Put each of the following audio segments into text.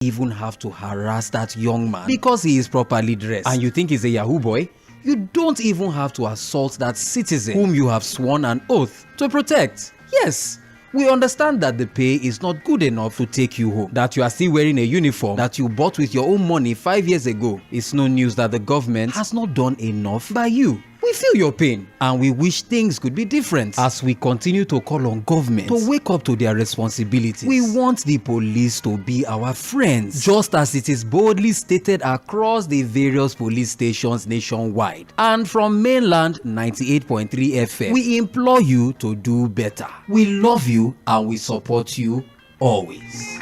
even have to harass that young man because he is properly dressed. And you think he's a Yahoo boy? You don't even have to assault that citizen whom you have sworn an oath to protect. Yes, we understand that the pay is not good enough to take you home, that you are still wearing a uniform that you bought with your own money 5 years ago. It's no news that the government has not done enough by you. We feel your pain and we wish things could be different as we continue to call on government to wake up to their responsibilities. We want the police to be our friends, just as it is boldly stated across the various police stations nationwide. And from mainland 98.3 FM, we implore you to do better. We love you and we support you always.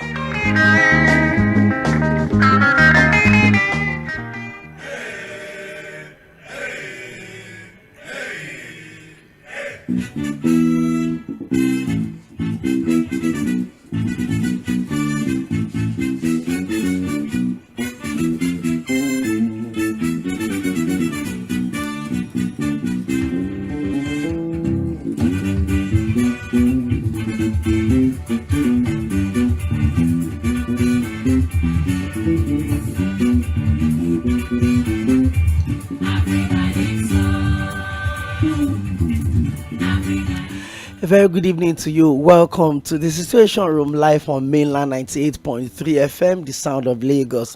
A very good evening to you. Welcome to the Situation Room live on mainland 98.3 FM, the sound of Lagos.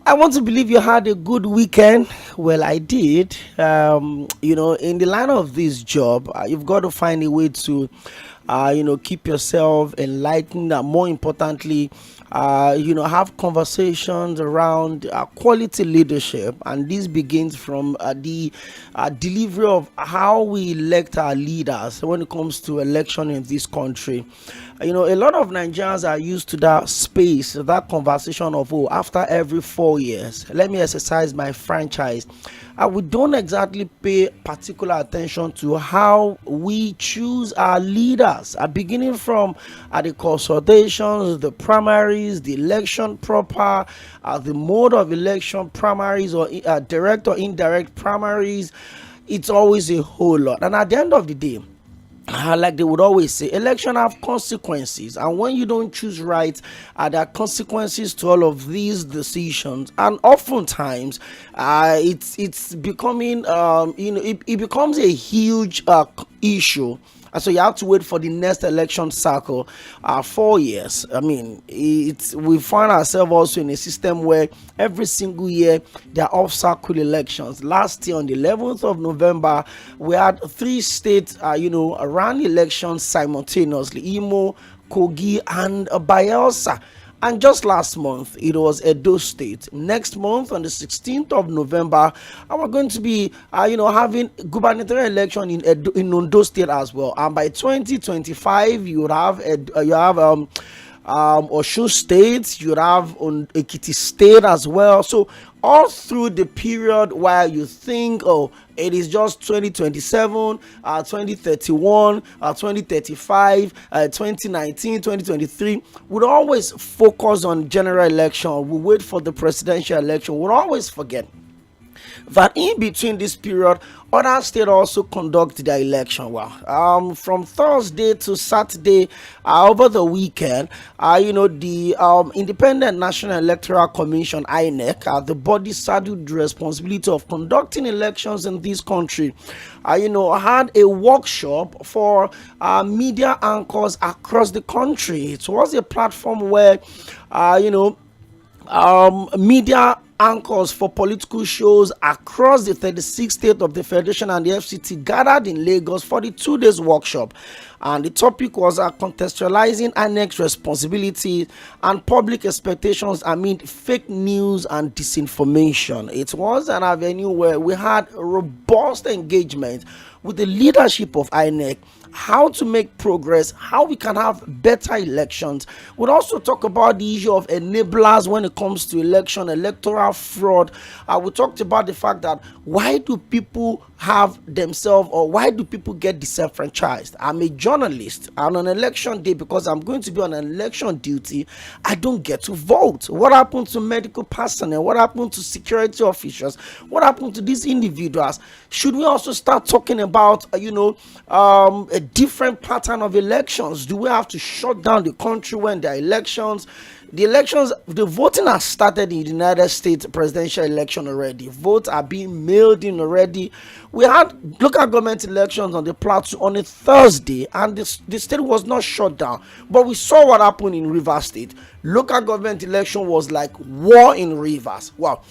I want to believe you had a good weekend. Well, I did. In the line of this job, you've got to find a way to, keep yourself enlightened, and more importantly, have conversations around quality leadership, and this begins from the delivery of how we elect our leaders when it comes to election in this country. A lot of Nigerians are used to that space, that conversation of, after every 4 years, let me exercise my franchise. We don't exactly pay particular attention to how we choose our leaders, beginning from the consultations, the primaries, the election proper, the mode of election, primaries or direct or indirect primaries. It's always a whole lot. And at the end of the day, like they would always say, election have consequences, and when you don't choose right, there are consequences to all of these decisions. And oftentimes it's becoming it becomes a huge issue. And so you have to wait for the next election cycle, 4 years. I mean, we find ourselves also in a system where every single year there are off-cycle elections. Last year on the 11th of November, we had 3 states, ran elections simultaneously: Imo, Kogi, and Bayelsa. And just last month, it was Edo State. Next month, on the 16th of November, we're going to be, having gubernatorial election in Ondo State as well. And by 2025, you have Osun State, you have Ekiti State as well. So all through the period where you think, it is just 2027, 2031, 2035, 2019, 2023. We'd always focus on general election. We wait for the presidential election. We'd always forget that in between this period, other states also conduct their election. From Thursday to Saturday, over the weekend, the Independent National Electoral Commission (INEC), the body saddled with the responsibility of conducting elections in this country, had a workshop for media anchors across the country. It was a platform where, media anchors for political shows across the 36 states of the Federation and the FCT gathered in Lagos for the 2 days workshop. And the topic was contextualizing INEC's responsibility and public expectations amid fake news and disinformation. It was an avenue where we had robust engagement with the leadership of INEC, how to make progress, how we can have better elections. We'll also talk about the issue of enablers when it comes to electoral fraud. We talked about the fact that why do people have themselves, or why do people get disenfranchised? I'm a journalist, and on election day, because I'm going to be on an election duty, I don't get to vote. What happened to medical personnel? What happened to security officials? What happened to these individuals? Should we also start talking about a different pattern of elections? Do we have to shut down the country when there are elections? The elections, the voting has started in the United States presidential election already. Votes are being mailed in already. We had local government elections on the plateau on a Thursday, and the state was not shut down. But we saw what happened in Rivers State. Local government election was like war in Rivers. Wow.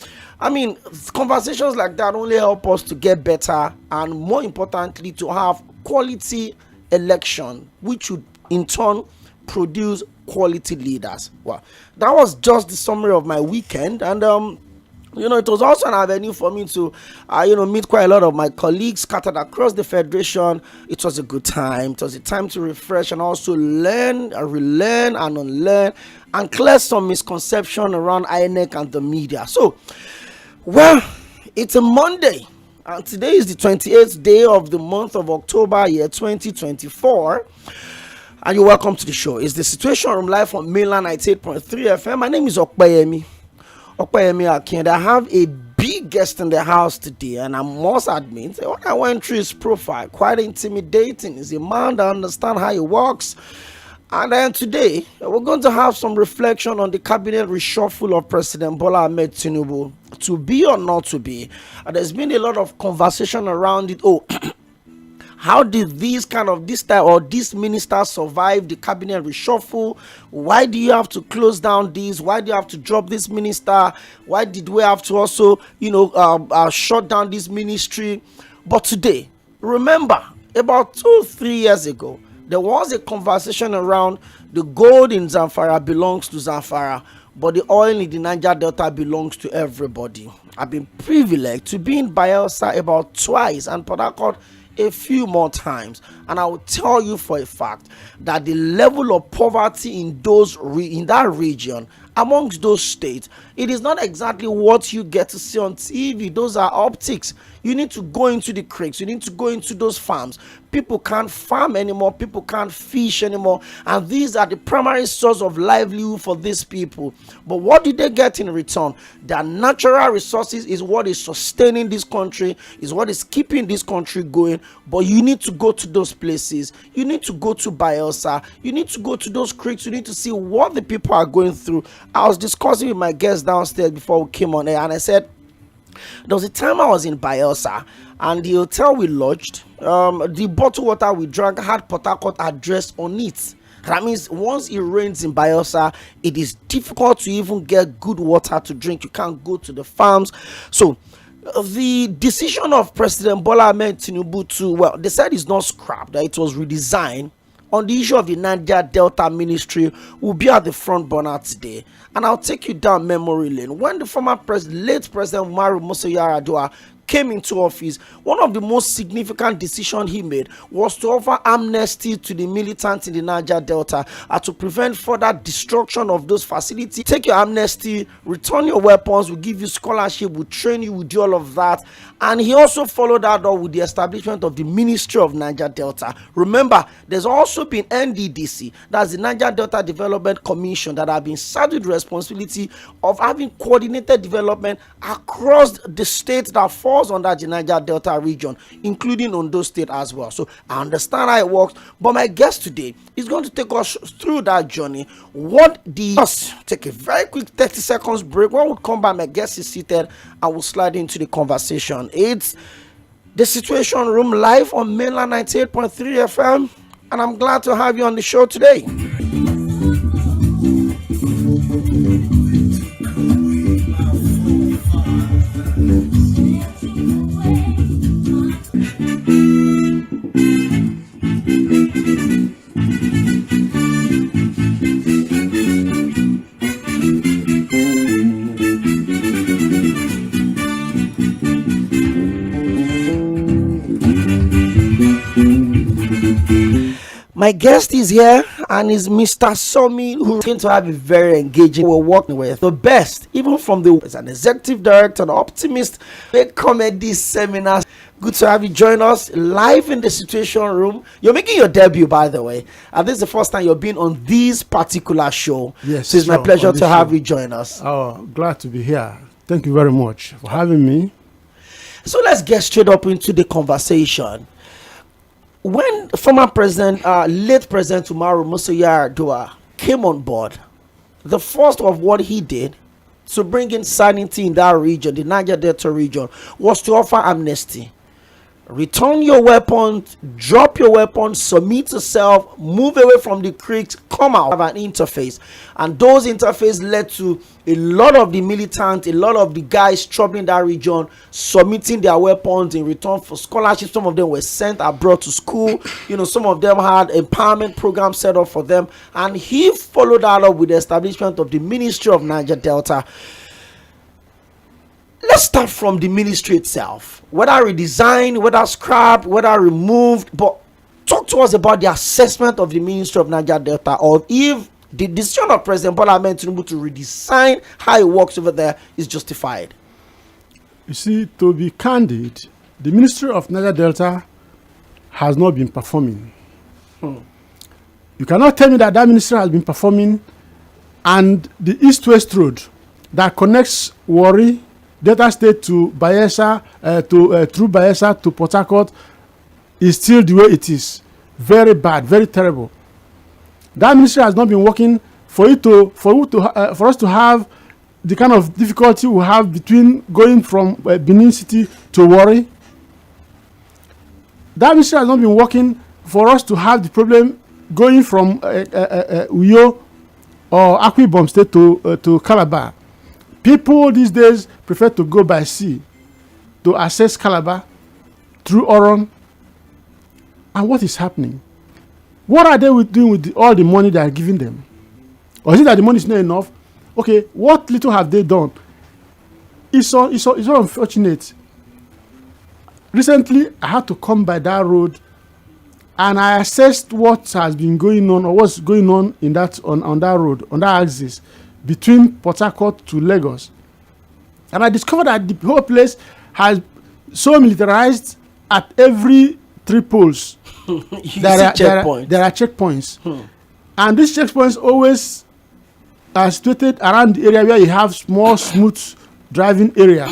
I mean, conversations like that only help us to get better, and more importantly, to have quality election, which would in turn produce quality leaders. Well, that was just the summary of my weekend, and it was also an avenue for me to meet quite a lot of my colleagues scattered across the federation. It was a good time. It was a time to refresh and also learn, relearn and unlearn, and clear some misconception around INEC and the media. So, well, it's a Monday, and today is the 28th day of the month of October, year 2024. And you're welcome to the show. It's the Situation Room live on mainland 98.3 FM. My name is Oᴏᴜᴜ Akin. I have a big guest in the house today, and I must admit, when I went through his profile, quite intimidating. He's a man that understands how he works. And then today, we're going to have some reflection on the cabinet reshuffle of President Bola Ahmed Tinubu, to be or not to be. And there's been a lot of conversation around it. How did this minister survive the cabinet reshuffle? Why do you have to close down this? Why do you have to drop this minister? Why did we have to also, shut down this ministry? But today, remember, about 2-3 years ago, there was a conversation around the gold in Zamfara belongs to Zamfara, but the oil in the Niger Delta belongs to everybody. I've been privileged to be in Bayelsa about twice, and Port Harcourt a few more times, and I will tell you for a fact that the level of poverty in that region, amongst those states, it is not exactly what you get to see on TV. Those are optics. You need to go into the creeks, you need to go into those farms. People can't farm anymore, people can't fish anymore, and these are the primary source of livelihood for these people. But what did they get in return? Their natural resources is what is sustaining this country, is what is keeping this country going. But you need to go to those places, you need to go to Bayelsa, you need to go to those creeks, you need to see what the people are going through. I was discussing with my guests downstairs before we came on air, and I said, there was a time I was in Bayelsa, and the hotel we lodged, the bottled water we drank had Port Harcourt address on it. That means once it rains in Bayelsa, it is difficult to even get good water to drink. You can't go to the farms. So the decision of President Bola Ahmed Tinubu they said it's not scrapped, that it was redesigned on the issue of the Niger Delta Ministry will be at the front burner today. And I'll take you down memory lane. When the former late President Umaru came into office, one of the most significant decisions he made was to offer amnesty to the militants in the Niger Delta and to prevent further destruction of those facilities. Take your amnesty, return your weapons, we'll give you scholarship, we'll train you, we'll do all of that. And he also followed that up with the establishment of the Ministry of Niger Delta. Remember, there's also been NDDC, that's the Niger Delta Development Commission, that have been saddled with responsibility of having coordinated development across the state that falls under the Niger Delta region, including Ondo State as well. So I understand how it works, but my guest today is going to take us through that journey. Let's take a very quick 30 seconds break. When we come back, my guest is seated and we'll slide into the conversation. It's the Situation Room live on mainland 98.3 FM, and I'm glad to have you on the show today. My guest is here, and is Mr. Somi, who seems to have a very engaging. We're working with the best, even from as an executive director, an optimist, make comedy seminars. Good to have you join us live in the Situation Room. You're making your debut, by the way, and this is the first time you've been on this particular show. Yes, so it's my pleasure to have you join us. Oh, glad to be here. Thank you very much for having me. So let's get straight up into the conversation. When former president, late President Umaru Musa Yar'Adua came on board, the first of what he did to bring in sanity in that region, the Niger Delta region, was to offer amnesty. Return your weapons, drop your weapons, submit yourself, move away from the creeks, come out, have an interface. And those interfaces led to a lot of the militants, a lot of the guys troubling that region, submitting their weapons in return for scholarships. Some of them were sent abroad to school. Some of them had empowerment programs set up for them. And he followed that up with the establishment of the Ministry of Niger Delta. Let's start from the ministry itself, whether redesigned, whether scrapped, whether removed. But talk to us about the assessment of the Ministry of Niger Delta, or if the decision of President Bola Ahmed Tinubu to redesign how it works over there is justified. You see, to be candid, the Ministry of Niger Delta has not been performing. You cannot tell me that ministry has been performing, and the east-west road that connects Warri, Delta State to Bayelsa, through Bayelsa to Port Harcourt is still the way it is. Very bad, very terrible. That ministry has not been working for us to have the kind of difficulty we have between going from Benin City to Warri. That ministry has not been working for us to have the problem going from Uyo or Akwa Ibom State to Calabar. People these days prefer to go by sea to access Calabar through Oron. And what is happening? What are they doing with all the money they are giving them? Or is it that the money is not enough? Okay, what little have they done? It's so unfortunate. Recently, I had to come by that road, and I assessed what has been going on, or what's going on in that on that road, on that axis between Port Harcourt to Lagos. And I discovered that the whole place has so militarized at every 3 poles. There are checkpoints. And these checkpoints always are situated around the area where you have small, smooth driving area.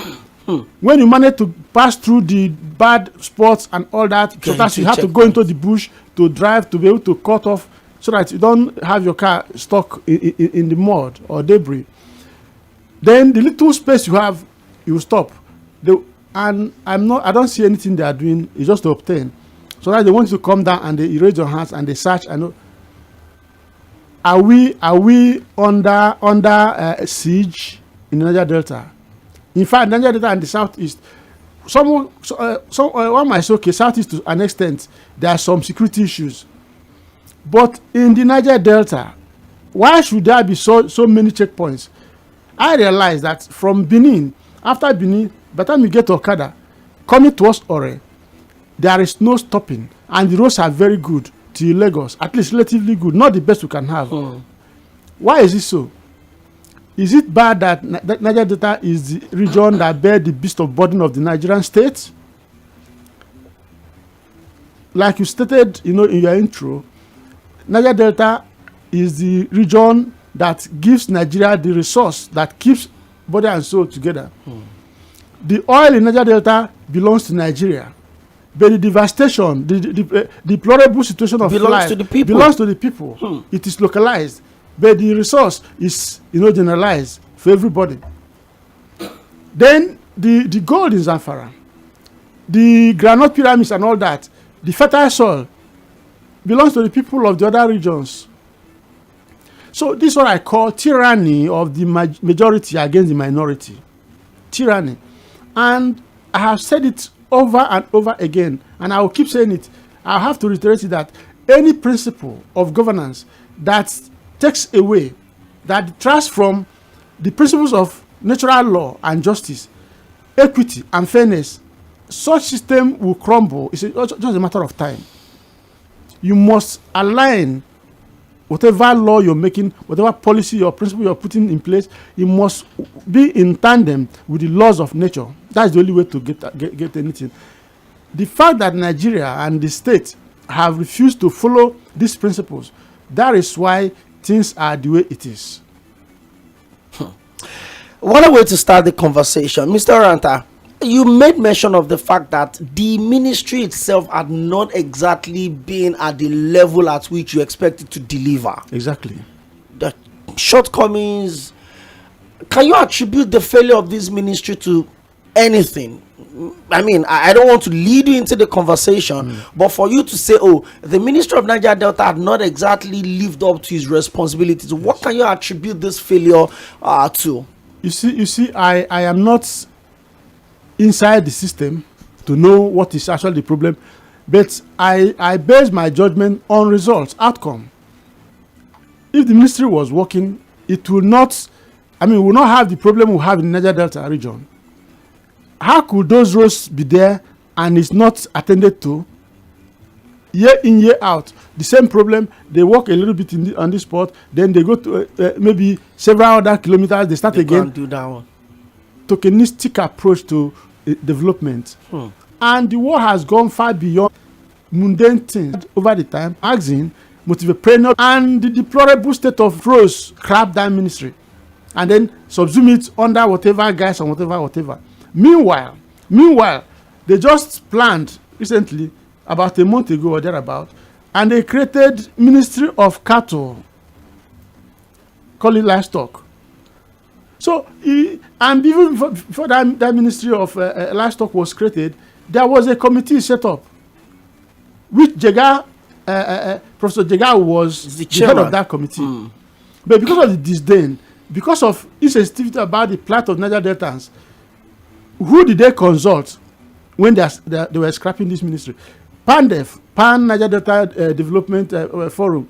When you manage to pass through the bad spots and all that, sometimes you have to go into the bush to drive to be able to cut off, so that you don't have your car stuck in the mud or debris. Then the little space you have, you stop. And I don't see anything they are doing. It's just to obtain. So that they want you to come down and they erase your hands and they search. Are we under siege in the Niger Delta? In fact, Niger Delta and the southeast, one might say, okay, southeast to an extent, there are some security issues. But in the Niger Delta, why should there be so many checkpoints? I realize that from Benin, after Benin, by the time you get to Okada, coming towards Ore, there is no stopping, and the roads are very good to Lagos, at least relatively good, not the best we can have. Why is it so? Is it bad that Niger Delta is the region that bears the beast of burden of the Nigerian state? Like you stated, in your intro, Niger Delta is the region that gives Nigeria the resource that keeps body and soul together. The oil in Niger Delta belongs to Nigeria, but the devastation, the deplorable situation of life belongs to the people. It is localized, but the resource is generalized for everybody. Then the gold in Zamfara, the granite pyramids and all that, the fertile soil belongs to the people of the other regions. So this is what I call tyranny of the majority against the minority. Tyranny. And I have said it over and over again, and I will keep saying it. I have to reiterate that any principle of governance that takes away, that detracts from the principles of natural law and justice, equity and fairness, such system will crumble. It's just a matter of time. You must align whatever law you're making, whatever policy or principle you're putting in place, it must be in tandem with the laws of nature. That's the only way to get anything. The fact that Nigeria and the state have refused to follow these principles, that is why things are the way it is. What a way to start the conversation. Mr. Oranta, you made mention of the fact that the ministry itself had not exactly been at the level at which you expected to deliver. Exactly. shortcomings. Can you attribute the failure of this ministry to anything? I mean, I don't want to lead you into the conversation, but for you to say, oh, the Minister of Niger Delta had not exactly lived up to his responsibilities, what can you attribute this failure to? You see, I am not inside the system to know what is actually the problem, but I base my judgment on results, outcome. If the ministry was working, it will not, we will not have the problem we have in the Niger Delta region. How could those roads be there and it's not attended to? Year in, year out, the same problem. They walk a little bit on this spot, then they go to maybe several other kilometers. They start again. Can't do that one. Tokenistic approach to development, and the war has gone far beyond mundane things over the time. Asking, motivational, and the deplorable state of roads crap that ministry, and then subsume it under whatever guise and whatever. Meanwhile, they just planned recently, about a month ago or thereabout, and they created Ministry of Cattle, call it livestock. So, and even before that Ministry of Livestock was created, there was a committee set up, which Professor Jega was the head of that committee. But because of the disdain, because of insensitivity about the plight of Niger Deltans, who did they consult when they were scrapping this ministry? PANDEF, Pan Niger Delta Development Forum.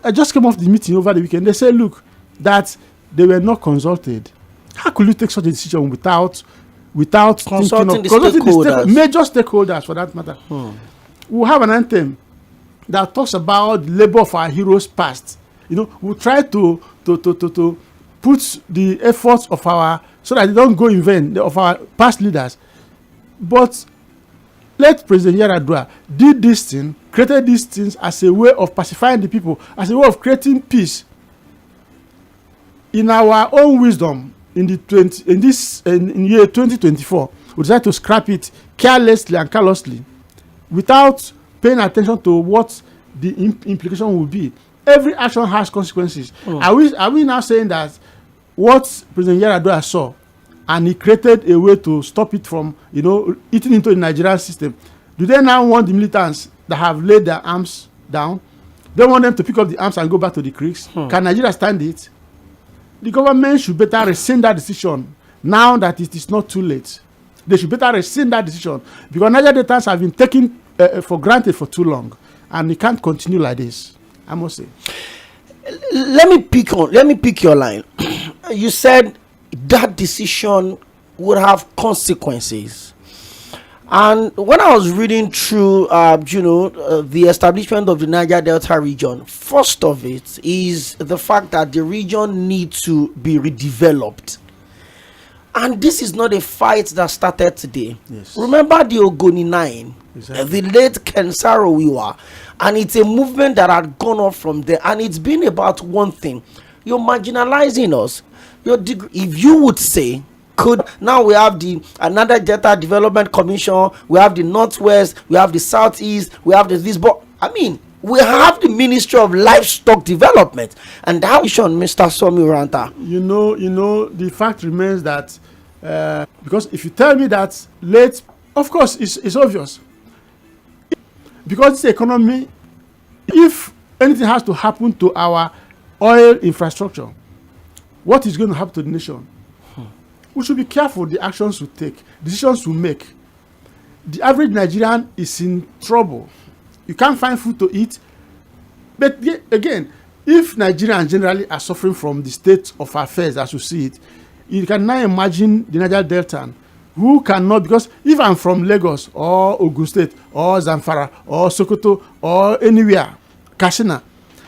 I just came off the meeting over the weekend. They said, look, that they were not consulted. How could you take such a decision without consulting the major stakeholders for that matter? We'll have an anthem that talks about the labor of our heroes past. We'll try to put the efforts of so that they don't go in vain, of our past leaders. But let President Yar'Adua did this thing, created these things as a way of pacifying the people, as a way of creating peace. In our own wisdom, in year 2024, we decided to scrap it carelessly and callously, without paying attention to what the implication will be. Every action has consequences. Are we now saying that what President Yar'Adua saw, and he created a way to stop it from, eating into the Nigerian system? Do they now want the militants that have laid their arms down? They want them to pick up the arms and go back to the creeks? Can Nigeria stand it? The government should better rescind that decision now that it is not too late. They should better rescind that decision, because Niger Deltans have been taken for granted for too long, and it can't continue like this, I must say. Let me pick your line. You said that decision would have consequences, and when I was reading through the establishment of the Niger Delta region, first of it is the fact that the region needs to be redeveloped. And this is not a fight that started today. Yes. Remember the Ogoni 9, the late Ken Saro-Wiwa, and it's a movement that had gone off from there, and it's been about one thing: you're marginalizing us. If you would say, now we have the another Delta Development Commission, we have the Northwest, we have the Southeast, we have this, but we have the Ministry of Livestock Development, and that is on Mr. Somi Ranta. The fact remains that because if you tell me that late, of course it's obvious, because this economy, if anything has to happen to our oil infrastructure, what is going to happen to the nation? We should be careful the actions we take, decisions we make. The average Nigerian is in trouble. You can't find food to eat. But again, if Nigerians generally are suffering from the state of affairs as you see it, you can now imagine the Niger Delta, who cannot, because if I'm from Lagos or Ogun State or Zamfara or Sokoto or anywhere, Katsina,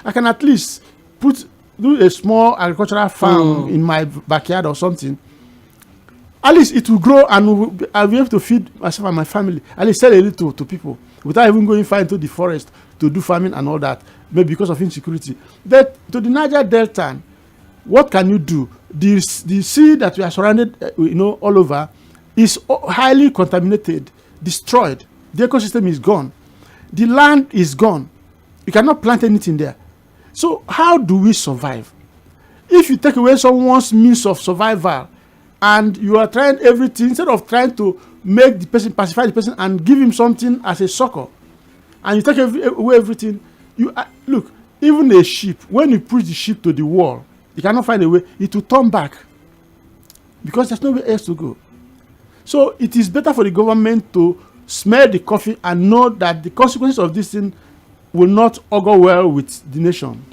I can at least do a small agricultural farm in my backyard or something. At least it will grow, and I'll be able to feed myself and my family. At least sell a little to people without even going far into the forest to do farming and all that, maybe because of insecurity. But to the Niger Delta, what can you do? The sea that we are surrounded, all over, is highly contaminated, destroyed. The ecosystem is gone. The land is gone. You cannot plant anything there. So how do we survive? If you take away someone's means of survival and you are trying everything, instead of trying to make the person, pacify the person and give him something as a succor, and you take away everything, you look, even a sheep, when you push the sheep to the wall, you cannot find a way, it will turn back because there's nowhere else to go. So it is better for the government to smell the coffee and know that the consequences of this thing will not augur well with the nation.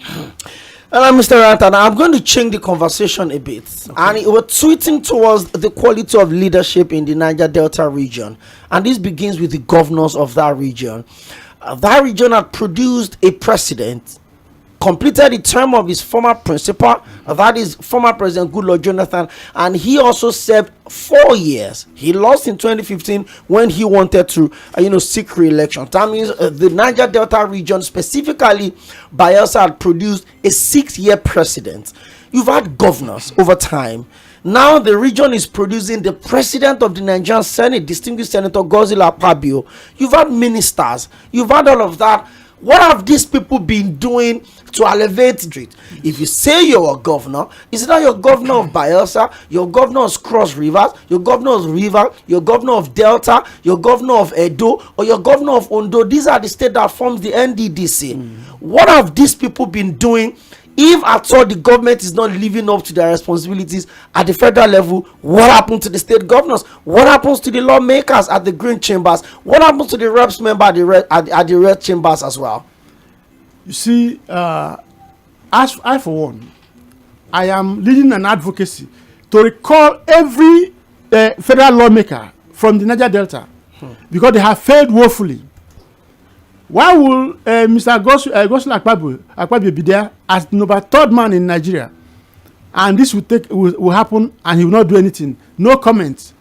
Mr. Rantan, I'm going to change the conversation a bit. Okay. And we're tweeting towards the quality of leadership in the Niger Delta region. And this begins with the governors of that region. That region had produced a president, completed the term of his former principal, that is former President Goodluck Jonathan, and he also served 4 years. He lost in 2015 when he wanted to seek re-election. That means the Niger Delta region, specifically Bayelsa, had produced a 6-year president. You've had governors over time. Now the region is producing the president of the Nigerian Senate, distinguished Senator Godswill Akpabio. You've had ministers. You've had all of that. What have these people been doing to elevate it? If you say you're a governor, is that you're governor of Bayelsa, you're governor of Cross Rivers, you're governor of River, you're governor of Delta, you're governor of Edo, or you're governor of Ondo? These are the states that forms the NDDC. What have these people been doing? If at all the government is not living up to their responsibilities at the federal level, what happens to the state governors? What happens to the lawmakers at the green chambers? What happens to the reps member at the red chambers as well? You see, as I for one, I am leading an advocacy to recall every federal lawmaker from the Niger Delta because they have failed woefully. Why will Mr. Godswill Akpabio be there as the number 3rd man in Nigeria, and this will happen, and he will not do anything? No comment.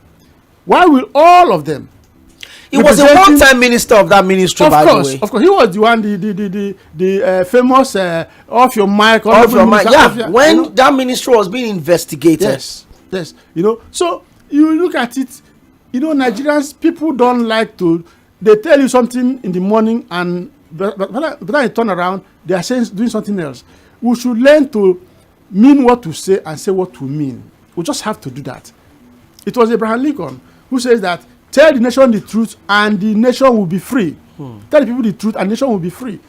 Why will all of them? He was a one-time minister of that ministry, by the way. Of course, he was the one, the famous off your mic. Yeah, when that ministry was being investigated. Yes. So you look at it. Nigerians, people don't like to. They tell you something in the morning, and but when you turn around, they are doing something else. We should learn to mean what to say and say what we mean. We just have to do that. It was Abraham Lincoln who says that, tell the nation the truth and the nation will be free. Tell the people the truth and the nation will be free.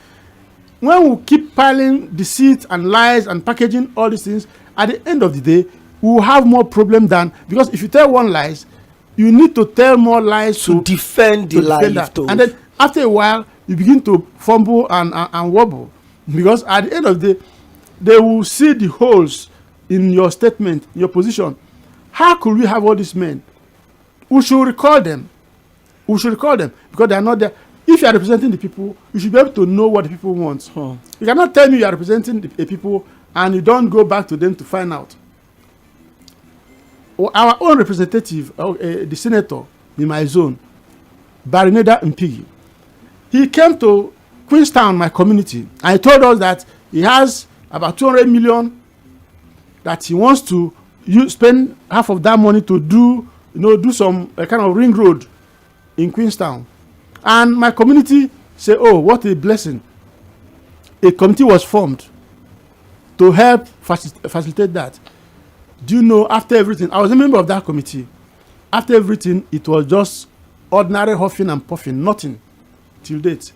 When we keep piling deceit and lies and packaging all these things, at the end of the day, we will have more problem than, because if you tell one lies, you need to tell more lies to defend the lie you've told. And then after a while, you begin to fumble and wobble. Because at the end of the day, they will see the holes in your statement, your position. How could we have all these men? We should recall them. Because they are not there. If you are representing the people, you should be able to know what the people want. You cannot tell me you are representing the people and you don't go back to them to find out. Our own representative, the senator in my zone, Barineda Mpigi, he came to Queenstown, my community, and he told us that he has about 200 million that he wants to spend half of that money to do some kind of ring road in Queenstown. And my community said, oh, what a blessing. A committee was formed to help facilitate that. Do you know, after everything, I was a member of that committee. After everything, it was just ordinary huffing and puffing, nothing till date.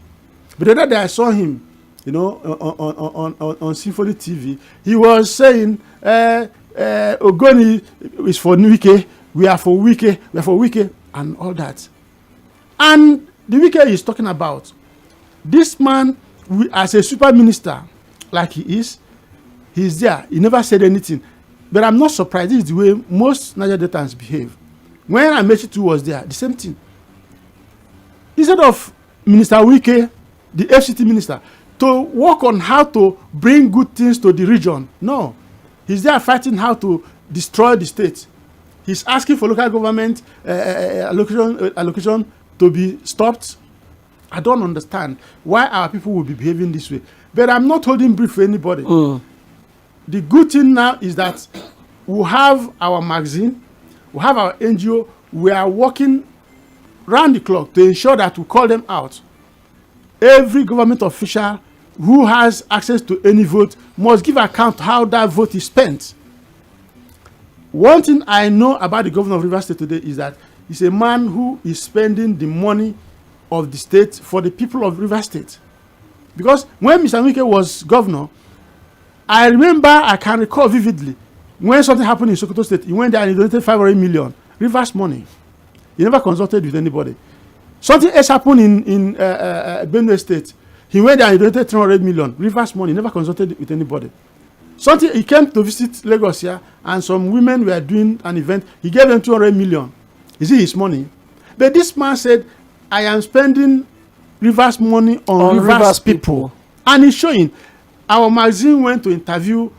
But the other day I saw him, on Symphony TV. He was saying, Ogoni is for Nìዄ, we are for Wike, and all that. And the Wike is talking about this man, as a super minister, like he is, he's there. He never said anything. But I'm not surprised. This is the way most Niger Deltans behave. When Amechitu was there, the same thing. Instead of Minister Wike, the FCT minister, to work on how to bring good things to the region, no. He's there fighting how to destroy the state. He's asking for local government allocation to be stopped. I don't understand why our people will be behaving this way. But I'm not holding brief for anybody. The good thing now is that we have our magazine, we have our NGO, we are working round the clock to ensure that we call them out. Every government official who has access to any vote must give account how that vote is spent. One thing I know about the governor of Rivers State today is that he's a man who is spending the money of the state for the people of Rivers State. Because when Mr. Wike was governor, I can recall vividly, when something happened in Sokoto State, he went there and he donated 500 million, Rivers money. He never consulted with anybody. Something else happened in Benue State. He went there and he donated 300 million, Rivers money, never consulted with anybody. Something, he came to visit Lagos here, and some women were doing an event. He gave them 200 million. Is it his money? But this man said, I am spending Rivers money on Rivers people. And he's showing. Our magazine went to interview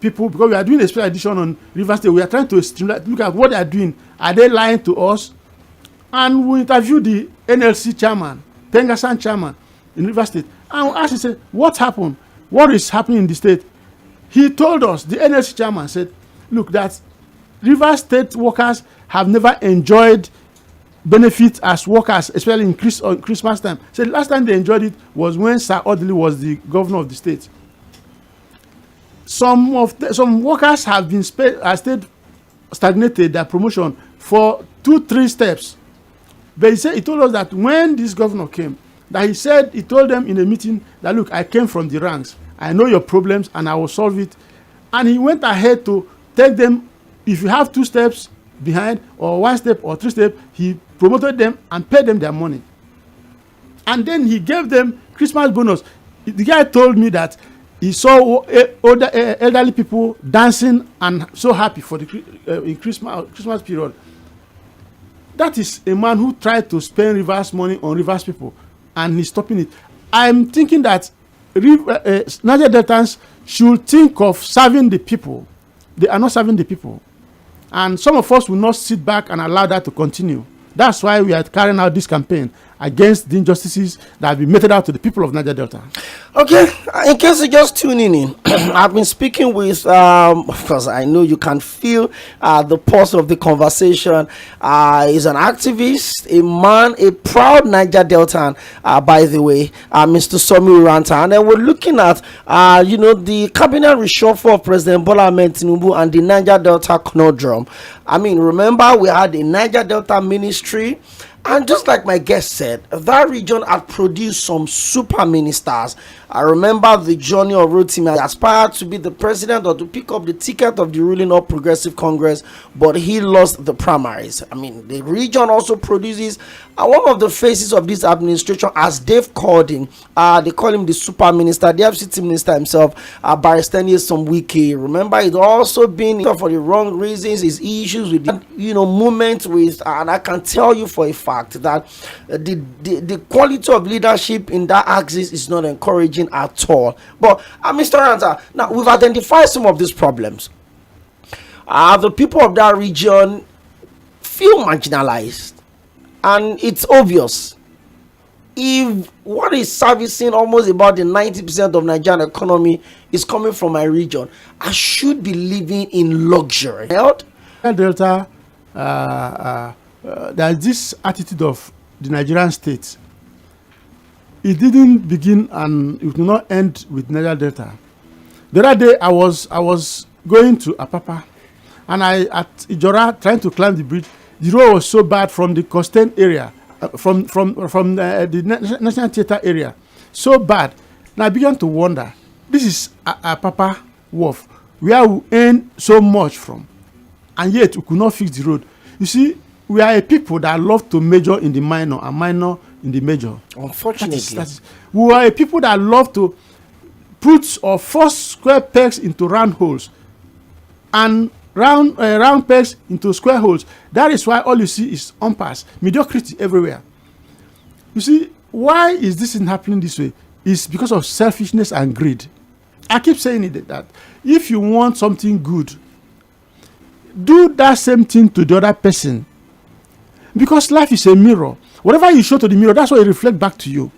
people because we are doing a special edition on Rivers State. We are trying to look at what they are doing. Are they lying to us? And we interviewed the NLC chairman, Pengasan chairman in Rivers State. And we asked him, said, what happened? What is happening in the state? He told us, the NLC chairman said, look, that Rivers State workers have never enjoyed benefits as workers, especially in Christmas time. So the last time they enjoyed it was when Sir Odili was the governor of the state. Some workers have been stayed stagnated their promotion for 2-3 steps. But he told us that when this governor came, that he told them in a meeting that, look, I came from the ranks. I know your problems and I will solve it. And he went ahead to take them, if you have 2 steps behind or 1 step or 3 steps, he promoted them and paid them their money. And then he gave them Christmas bonus. The guy told me that he saw elderly people dancing and so happy for the in Christmas period. That is a man who tried to spend Rivers money on Rivers people, and he's stopping it. I'm thinking that Niger Deltans should think of serving the people. They are not serving the people. And some of us will not sit back and allow that to continue. That's why we are carrying out this campaign against the injustices that have been meted out to the people of Niger Delta. Okay, in case you're just tuning in, I've been speaking with, because I know you can feel the pulse of the conversation. He's an activist, a man, a proud Niger Deltan, by the way, Mr. Msoɪᴜ. And then we're looking at, the cabinet reshuffle of President Bola Ahmed Tinubu and the Niger Delta conundrum. I mean, remember we had a Niger Delta ministry. And just like my guest said, that region had produced some super ministers. I remember the journey of Rotimi aspired to be the president or to pick up the ticket of the ruling All Progressive Congress, but he lost the primaries. I mean, the region also produces one of the faces of this administration, as they've called him. They call him the super minister, the FCT minister himself, Barrister Wike. Remember, it's also been for the wrong reasons, his issues with movement with, and I can tell you for a fact that the quality of leadership in that axis is not encouraging at all. But Mr. Ranta, now we've identified some of these problems. The people of that region feel marginalized, and it's obvious. If what is servicing almost about the 90% of Nigerian economy is coming from my region, I should be living in luxury. Delta, there's this attitude of the Nigerian state. It didn't begin and it will not end with Niger Delta. The other day I was going to Apapa, and at Ijora trying to climb the bridge. The road was so bad from the coastal area, from the National Theatre area, so bad. And I began to wonder, this is Apapa Wharf, where we earn so much from, and yet we could not fix the road. You see, we are a people that love to major in the minor and minor in the major. Unfortunately, we are a people that love to put or force square pegs into round holes, and round pegs into square holes. That is why all you see is impasse, mediocrity everywhere. You see, why is this thing happening this way? It's because of selfishness and greed. I keep saying it, that if you want something good, do that same thing to the other person. Because life is a mirror. Whatever you show to the mirror, that's what it reflects back to you.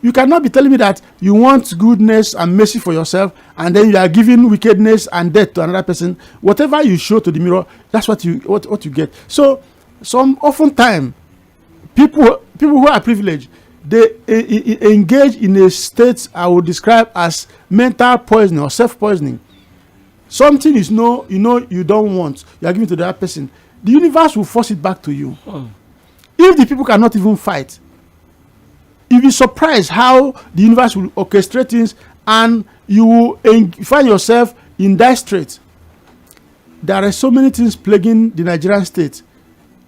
You cannot be telling me that you want goodness and mercy for yourself, and then you are giving wickedness and death to another person. Whatever you show to the mirror, that's what you get. So, often time, people who are privileged, they engage in a state I would describe as mental poisoning or self-poisoning. Something is you don't want, you are giving to the other person. The universe will force it back to you. If the people cannot even fight, you'll be surprised how the universe will orchestrate things, and you will find yourself in dire straits. There are so many things plaguing the Nigerian state,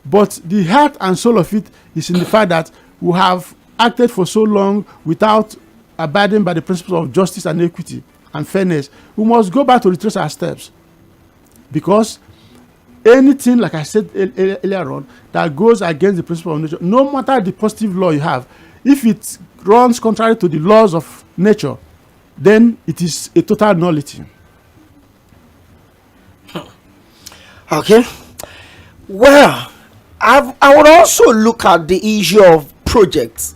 but the heart and soul of it is in the fact that we have acted for so long without abiding by the principles of justice and equity and fairness. We must go back to retrace our steps, because anything, like I said earlier on, that goes against the principle of nature, no matter the positive law you have, if it runs contrary to the laws of nature, then it is a total nullity. Okay. Well, I would also look at the issue of projects,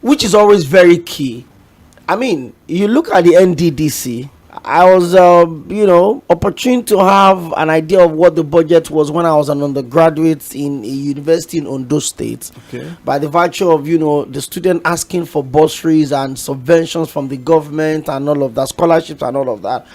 which is always very key. I mean, you look at the NDDC. I was, opportune to have an idea of what the budget was when I was an undergraduate in a university in Ondo State. Okay. By the virtue of, the student asking for bursaries and subventions from the government and all of that, scholarships and all of that.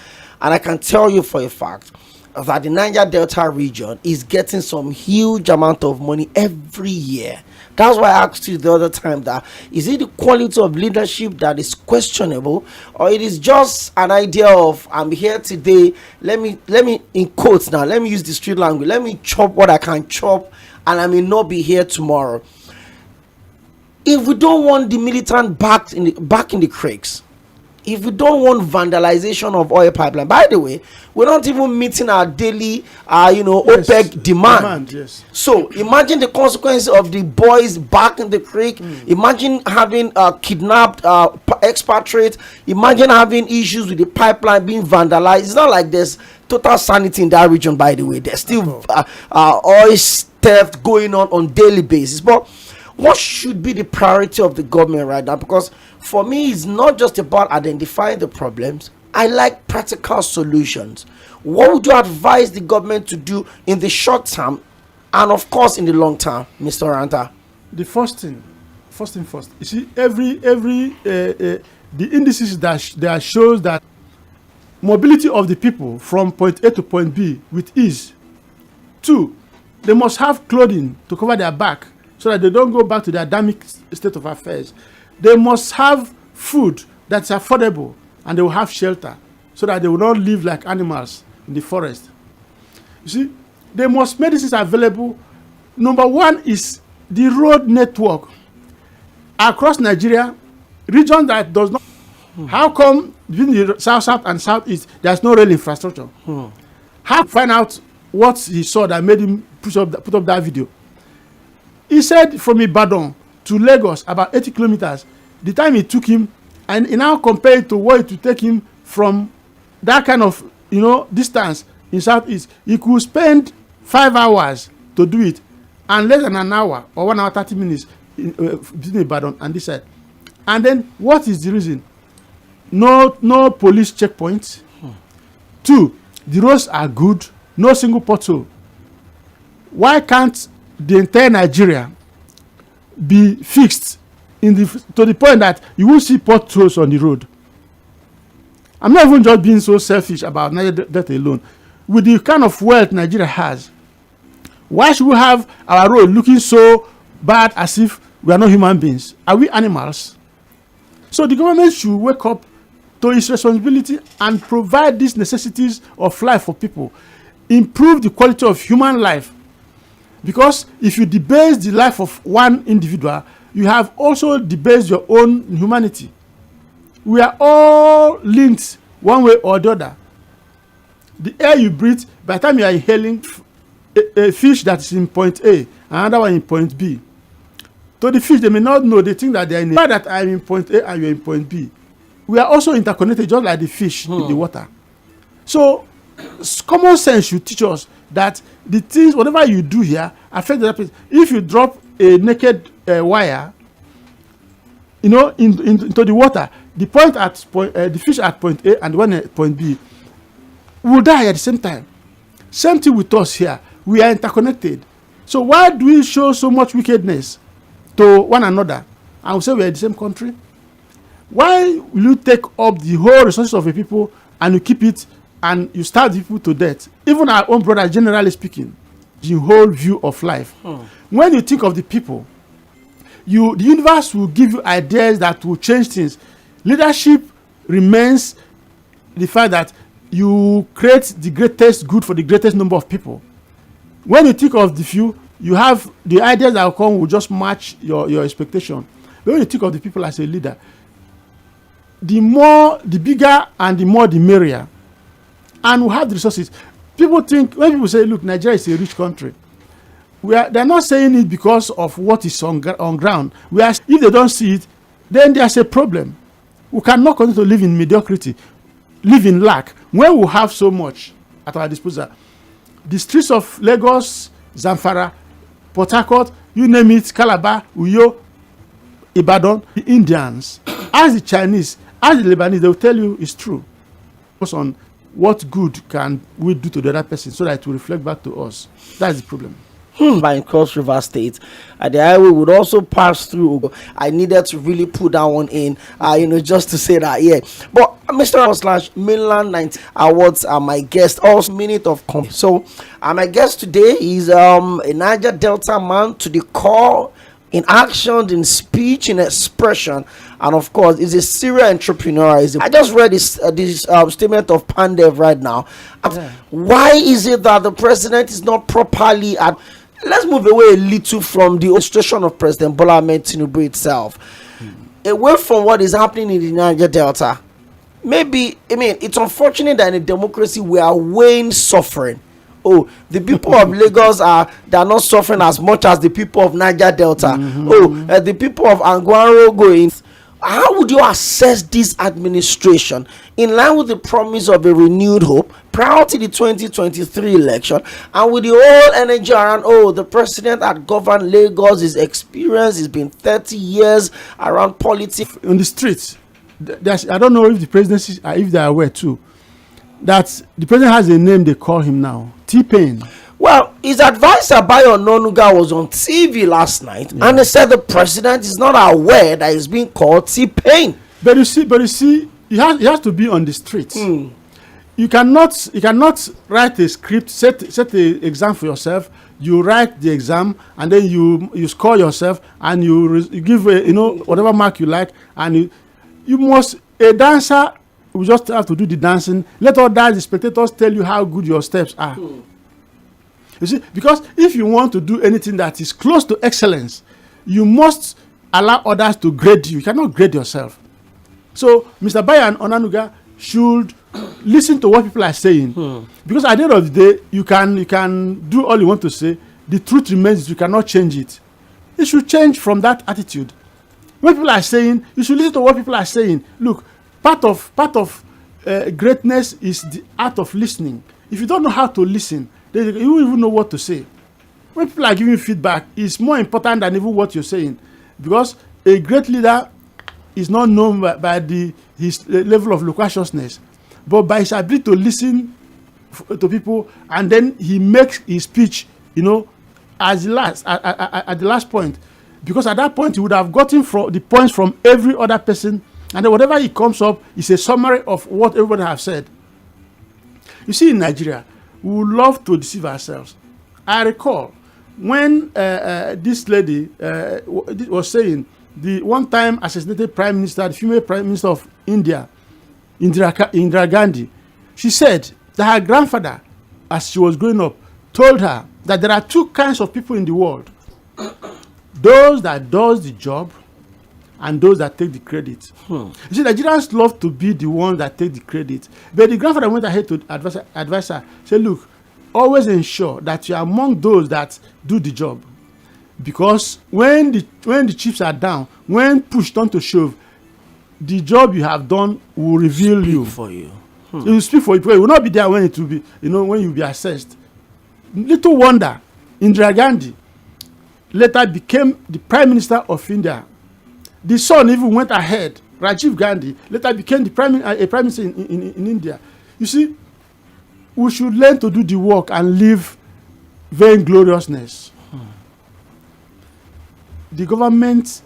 And I can tell you for a fact that the Niger Delta region is getting some huge amount of money every year. That's why I asked you the other time, that is it the quality of leadership that is questionable, or it is just an idea of, I'm here today, let me in quotes now, let me use the street language, let me chop what I can chop, and I may not be here tomorrow. If we don't want the militant back in the creeks, if we don't want vandalization of oil pipeline, by the way, we're not even meeting our daily OPEC demand. Yes. So imagine the consequences of the boys back in the creek. Imagine having kidnapped expatriates. Imagine having issues with the pipeline being vandalized. It's not like there's total sanity in that region, by the way. There's still oil theft going on daily basis. But what should be the priority of the government right now? Because for me, it's not just about identifying the problems. I like practical solutions. What would you advise the government to do in the short term and, of course, in the long term, Mr. Oranta? The first thing first. You see, the indices that shows that mobility of the people from point A to point B with ease. 2, they must have clothing to cover their back so that they don't go back to their Adamic state of affairs. They must have food that's affordable, and they will have shelter so that they will not live like animals in the forest. You see, they must medicines available. Number 1 is the road network across Nigeria, region that does not. How come between the south and southeast there's no rail infrastructure? How find out what he saw that made him put up that video? He said from Ibadan to Lagos, about 80 kilometers. The time it took him, and he now compared to what it would take him from that kind of distance in southeast, he could spend 5 hours to do it, and less than an hour or 1 hour 30 minutes between Ibadan and this side. And then what is the reason? No police checkpoints. 2, the roads are good, no single pothole. Why can't the entire Nigeria be fixed to the point that you will see potholes on the road? I'm not even just being so selfish about Nigeria Delta alone. With the kind of wealth Nigeria has, why should we have our road looking so bad as if we are not human beings? Are we animals? So the government should wake up to its responsibility and provide these necessities of life for people. Improve the quality of human life. Because if you debase the life of one individual, you have also debased your own humanity. We are all linked one way or the other. The air you breathe, by the time you are inhaling a fish that is in point A, another one in point B. To the fish, they may not know, they think that they are in that I am in point A and you are in point B. We are also interconnected, just like the fish in the water. So common sense should teach us that the things, whatever you do here, affect the other place. If you drop a naked wire, into the water, the fish at point A and the one at point B will die at the same time. Same thing with us here. We are interconnected. So why do we show so much wickedness to one another? and we say we are in the same country? Why will you take up the whole resources of a people and you keep it and you starve people to death? Even our own brothers, generally speaking, the whole view of life. When you think of the people, the universe will give you ideas that will change things. Leadership remains the fact that you create the greatest good for the greatest number of people. When you think of the few, you have the ideas that will come will just match your expectation. But when you think of the people as a leader, the bigger and the more the merrier. And we have the resources. People think, when people say, look, Nigeria is a rich country, they're not saying it because of what is on ground. If they don't see it, then there's a problem. We cannot continue to live in mediocrity, live in lack, when we have so much at our disposal. The streets of Lagos, Zamfara, Port Harcourt, you name it, Calabar, Uyo, Ibadan, the Indians, as the Chinese, as the Lebanese, they will tell you it's true. Focus on what good can we do to the other person so that it will reflect back to us. That's the problem. By Cross River State, the highway would also pass through. I needed to really put that one in, just to say that, yeah. But Mr. Mainland 90 Awards are my guest, also minute of so my guest today is a Niger Delta man to the core, in action, in speech, in expression, and of course is a serial entrepreneur. I just read this statement of Pandev right now. Why is it that the president is not properly at? Let's move away a little from the illustration of President Bola Ahmed Tinubu itself, away from what is happening in the Niger Delta. Maybe, it's unfortunate that in a democracy we are weighing suffering. Oh, the people of Lagos they're not suffering as much as the people of Niger Delta. The people of Angwan. How would you assess this administration in line with the promise of a renewed hope prior to the 2023 election, and with the whole energy around, the president that governed Lagos, his experience has been 30 years around politics? On the streets, I don't know if the presidency, if they are aware too, that the president has a name they call him now, T-Pain. Well, his advisor Bayo Onanuga was on TV last night, and they said the president is not aware that he's being called T-Pain. But you see, he has to be on the streets. You cannot write a script, set the exam for yourself. You write the exam, and then you score yourself, and you give whatever mark you like, and you must, a dancer will just have to do the dancing. Let all that the spectators tell you how good your steps are. You see, because if you want to do anything that is close to excellence, you must allow others to grade you. You cannot grade yourself. So Mr. Bayo Onanuga should listen to what people are saying, because at the end of the day, you can do all you want to say. The truth remains, you cannot change it. You should change from that attitude. When people are saying, you should listen to what people are saying. Look, part of greatness is the art of listening. If you don't know how to listen, then you won't even know what to say. When people are giving feedback, it's more important than even what you're saying, because a great leader is not known by his level of loquaciousness, but by his ability to listen to people, and then he makes his speech, as at the last point, because at that point he would have gotten the points from every other person, and then whatever he comes up is a summary of what everybody has said. You see, in Nigeria, we would love to deceive ourselves. I recall when this lady was saying, the one-time assassinated prime minister, the female prime minister of India, Indira Gandhi, she said that her grandfather, as she was growing up, told her that there are two kinds of people in the world: those that does the job and those that take the credit. You see, Nigerians love to be the ones that take the credit. But the grandfather went ahead to advise her, said, look, always ensure that you are among those that do the job. Because when the chips are down, when push turn to shove, the job you have done will reveal you. For you. It will speak for you. Because it will not be there when it will be, when you will be assessed. Little wonder, Indira Gandhi later became the prime minister of India. The son even went ahead. Rajiv Gandhi later became the prime minister in India. You see, we should learn to do the work and live vaingloriousness. The government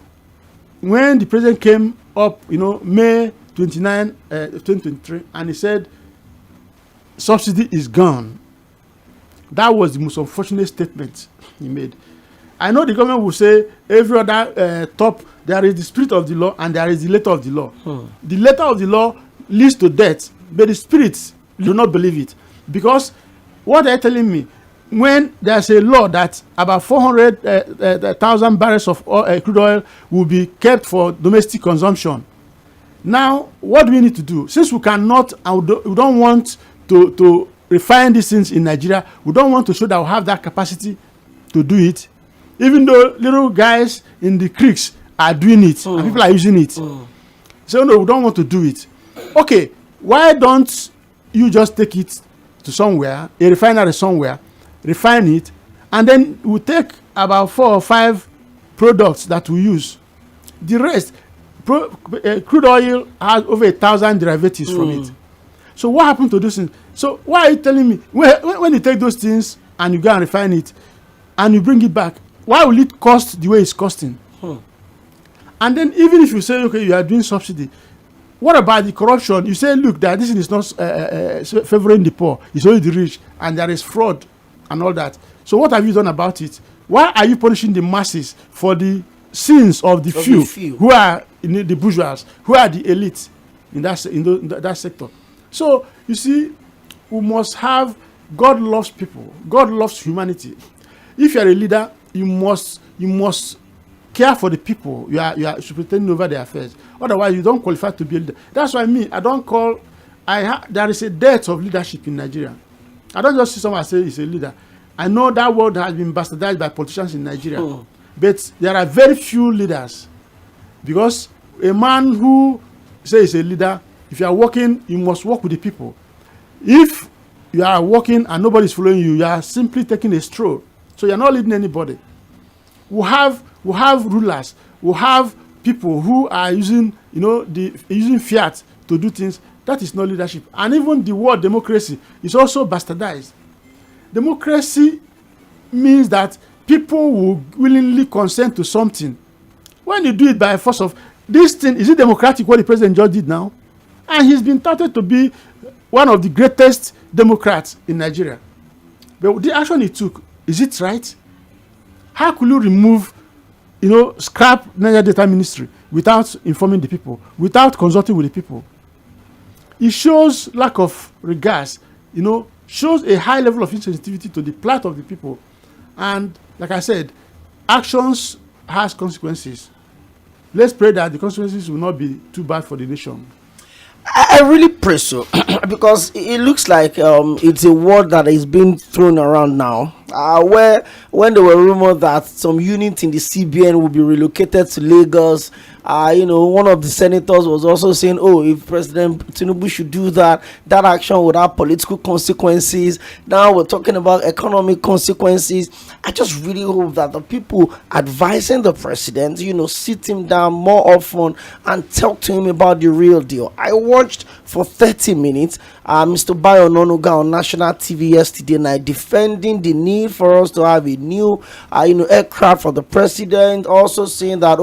when the president came up, May 29, 2023, and he said, subsidy is gone. That was the most unfortunate statement he made. I know the government will say every other there is the spirit of the law and there is the letter of the law. The letter of the law leads to death, but the spirits do not believe it. Because what they're telling me, when there's a law that about 400,000 barrels of crude oil will be kept for domestic consumption. Now, what do we need to do? Since we cannot, and we don't want to refine these things in Nigeria, we don't want to show that we have that capacity to do it, even though little guys in the creeks are doing it and people are using it. So no, we don't want to do it. Okay, why don't you just take it to somewhere, a refinery somewhere, refine it, and then we take about 4 or 5 products that we use. The rest, crude oil has over 1,000 derivatives from it. So what happened to those things? So why are you telling me when you take those things and you go and refine it and you bring it back, why will it cost the way it's costing? And then even if you say, okay, you are doing subsidy, what about the corruption? You say, look, that this is not favoring the poor, it's only the rich, and there is fraud and all that. So what have you done about it? Why are you punishing the masses for the sins of the few who are in the bourgeois, who are the elite in that sector? So you see, we must have, God loves people, God loves humanity. If you are a leader, you must care for the people you are superintending over their affairs. Otherwise, you don't qualify to be a leader. That's why there is a dearth of leadership in Nigeria. I don't just see someone say he's a leader. I know that word has been bastardized by politicians in Nigeria. But there are very few leaders. Because a man who says he's a leader, if you are working, you must work with the people. If you are working and nobody is following you, you are simply taking a stroll. So you're not leading anybody. We have rulers. We have people who are using, using fiat to do things. That is not leadership. And even the word democracy is also bastardized. Democracy means that people will willingly consent to something. When you do it by force of this thing, is it democratic what the president just did now? And he's been touted to be one of the greatest Democrats in Nigeria. But the action he took, is it right? How could you remove, scrap Nigeria Data Ministry without informing the people, without consulting with the people? It shows lack of regards, shows a high level of insensitivity to the plight of the people. And like I said, actions has consequences. Let's pray that the consequences will not be too bad for the nation. I really pray so, because it looks like it's a word that is being thrown around now. Where when there were rumors that some units in the CBN will be relocated to Lagos, one of the senators was also saying, if President Tinubu should do that, that action would have political consequences. Now we're talking about economic consequences. I just really hope that the people advising the president, sit him down more often and talk to him about the real deal. I watched for 30 minutes Mr. Bayo Ononuga on national TV yesterday night defending the need for us to have a new aircraft for the president, also saying that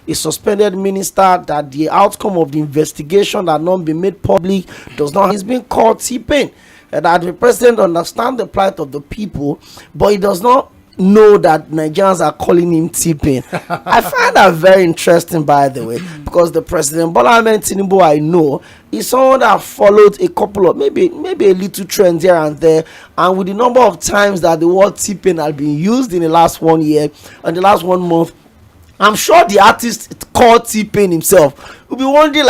a suspended minister, that the outcome of the investigation that not been made public does not, he's been called Tᴏɪᴛ, that the president understands the plight of the people, but he does not know that Nigerians are calling him Tᴏɪᴛ. I find that very interesting, by the way, because the president Bola Ahmed Tinubu, I know, is someone that followed a couple of maybe a little trends here and there, and with the number of times that the word Tᴏɪᴛ has been used in the last 1 year and the last 1 month, I'm sure the artist called Tᴏɪᴛ himself will be wondering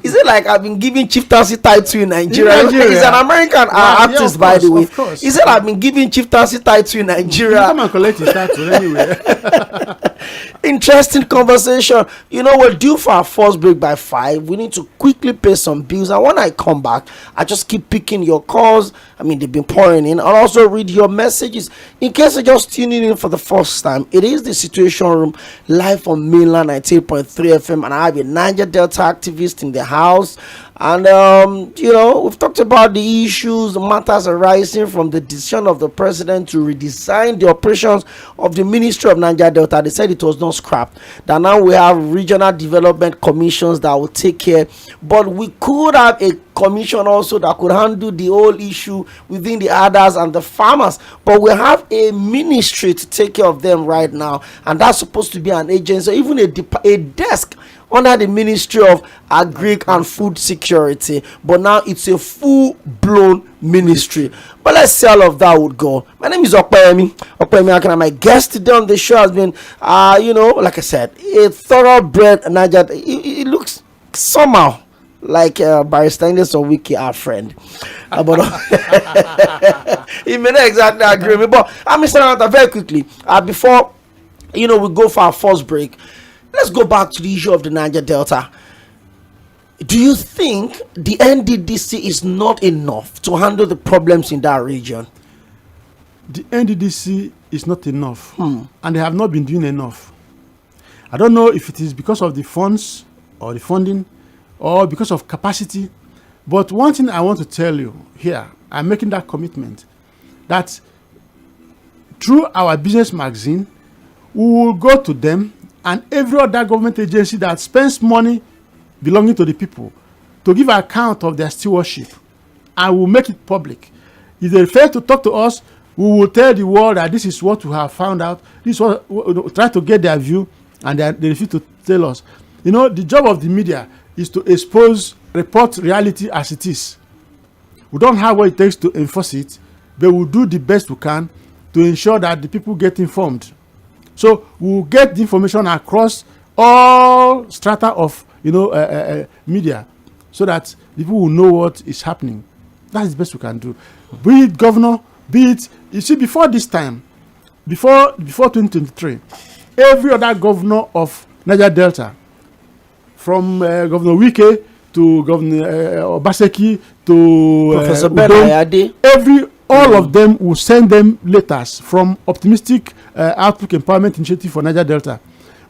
is it like I've been giving chieftaincy title in Nigeria? He's an American artist, by the way. Is it I've been giving chieftaincy title in Nigeria? Come and collect his title anyway. Interesting conversation. We're due for our first break by 5. We need to quickly pay some bills. And when I come back, I just keep picking your calls. They've been pouring in. I'll also read your messages. In case you're just tuning in for the first time, it is the Situation Room live on mainland 98.3 FM. And I have a Niger Delta activist in the house. And we've talked about the issues, the matters arising from the decision of the president to redesign the operations of the Ministry of Niger Delta. They said it was not scrapped, that now we have regional development commissions that will take care, but we could have a commission also that could handle the whole issue within the others and the farmers, but we have a ministry to take care of them right now, and that's supposed to be an agency, even a desk under the Ministry of Agri and Food Security, but now it's a full-blown ministry. But let's see how all of that would go. My name is Tᴏɪᴛᴛᴇʀ. My guest today on the show has been like I said, a thoroughbred Niger. It looks somehow like Barrister Iṛsᴜ, our friend, but he may not exactly agree with me. But Mr. Nanta, very quickly, before we go for our first break, let's go back to the issue of the Niger Delta. Do you think the NDDC is not enough to handle the problems in that region? The NDDC is not enough, and they have not been doing enough. I don't know if it is because of the funds or the funding, or because of capacity, but one thing I want to tell you here, I'm making that commitment, that through our business magazine, we will go to them and every other government agency that spends money belonging to the people to give account of their stewardship, and we'll make it public. If they fail to talk to us, we will tell the world that this is what we have found out, this is what, try to get their view, and they refuse to tell us. The job of the media is to expose, report reality as it is. We don't have what it takes to enforce it, but we'll do the best we can to ensure that the people get informed. So we'll get the information across all strata of media, so that people will know what is happening. That's the best we can do. Be it governor, be it, you see, before this time, before 2023, every other governor of Niger Delta, from Governor WÍkẹ́ to Governor Obaseki to Professor Udom, all of them will send them letters from Optimistic Outlook Empowerment Initiative for Niger Delta.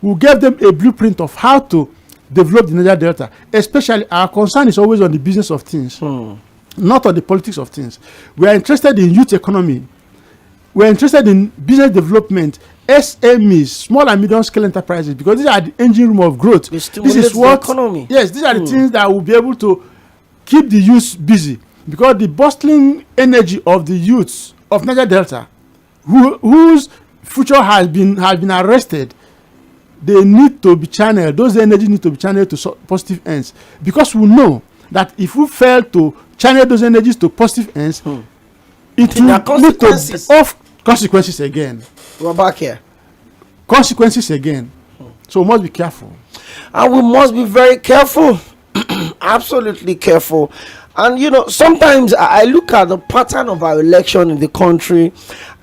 We'll give them a blueprint of how to develop the Niger Delta. Especially, our concern is always on the business of things, not on the politics of things. We are interested in youth economy. We are interested in business development, SMEs, small and medium scale enterprises, because these are the engine room of growth. This is what the economy. Yes, these are the things that will be able to keep the youth busy, because the bustling energy of the youths of Niger Delta, whose future has been arrested, they need to be channeled. Those energies need to be channeled to positive ends, because we know that if we fail to channel those energies to positive ends, it will lead to consequences again. We're back here. Consequences again. So we must be careful. And we must be very careful. Absolutely careful. And sometimes I look at the pattern of our election in the country,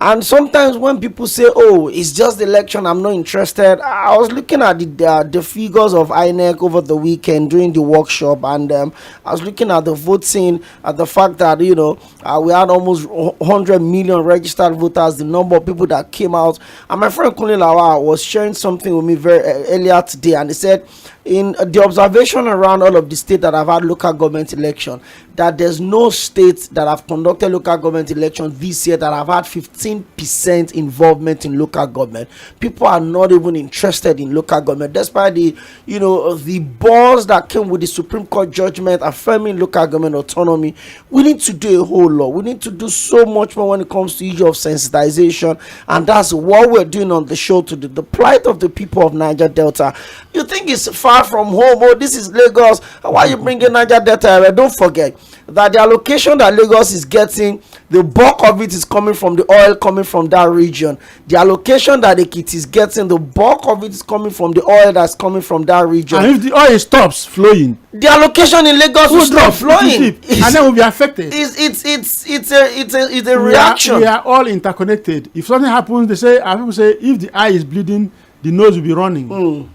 and sometimes when people say, oh, it's just the election, I'm not interested, I was looking at the figures of INEC over the weekend during the workshop, and I was looking at the voting, at the fact that we had almost 100 million registered voters, the number of people that came out. And my friend Kunle Lawal was sharing something with me very earlier today, and he said, in the observation around all of the states that have had local government election, that there's no states that have conducted local government election this year that have had 15% involvement in local government. People are not even interested in local government, despite the the balls that came with the Supreme Court judgment affirming local government autonomy. We need to do a whole lot. We need to do so much more when it comes to the issue of sensitization, and that's what we're doing on the show today. The plight of the people of Niger Delta. You think it's far from home? Oh, this is Lagos. Why are you bringing Niger Delta? Don't forget that the allocation that Lagos is getting, the bulk of it is coming from the oil coming from that region. The allocation that Ekiti is getting, the bulk of it is coming from the oil that's coming from that region. And if the oil stops flowing, the allocation in Lagos will stop flowing, and then we'll be affected. It's a reaction. We are all interconnected. If something happens, people say, if the eye is bleeding, the nose will be running.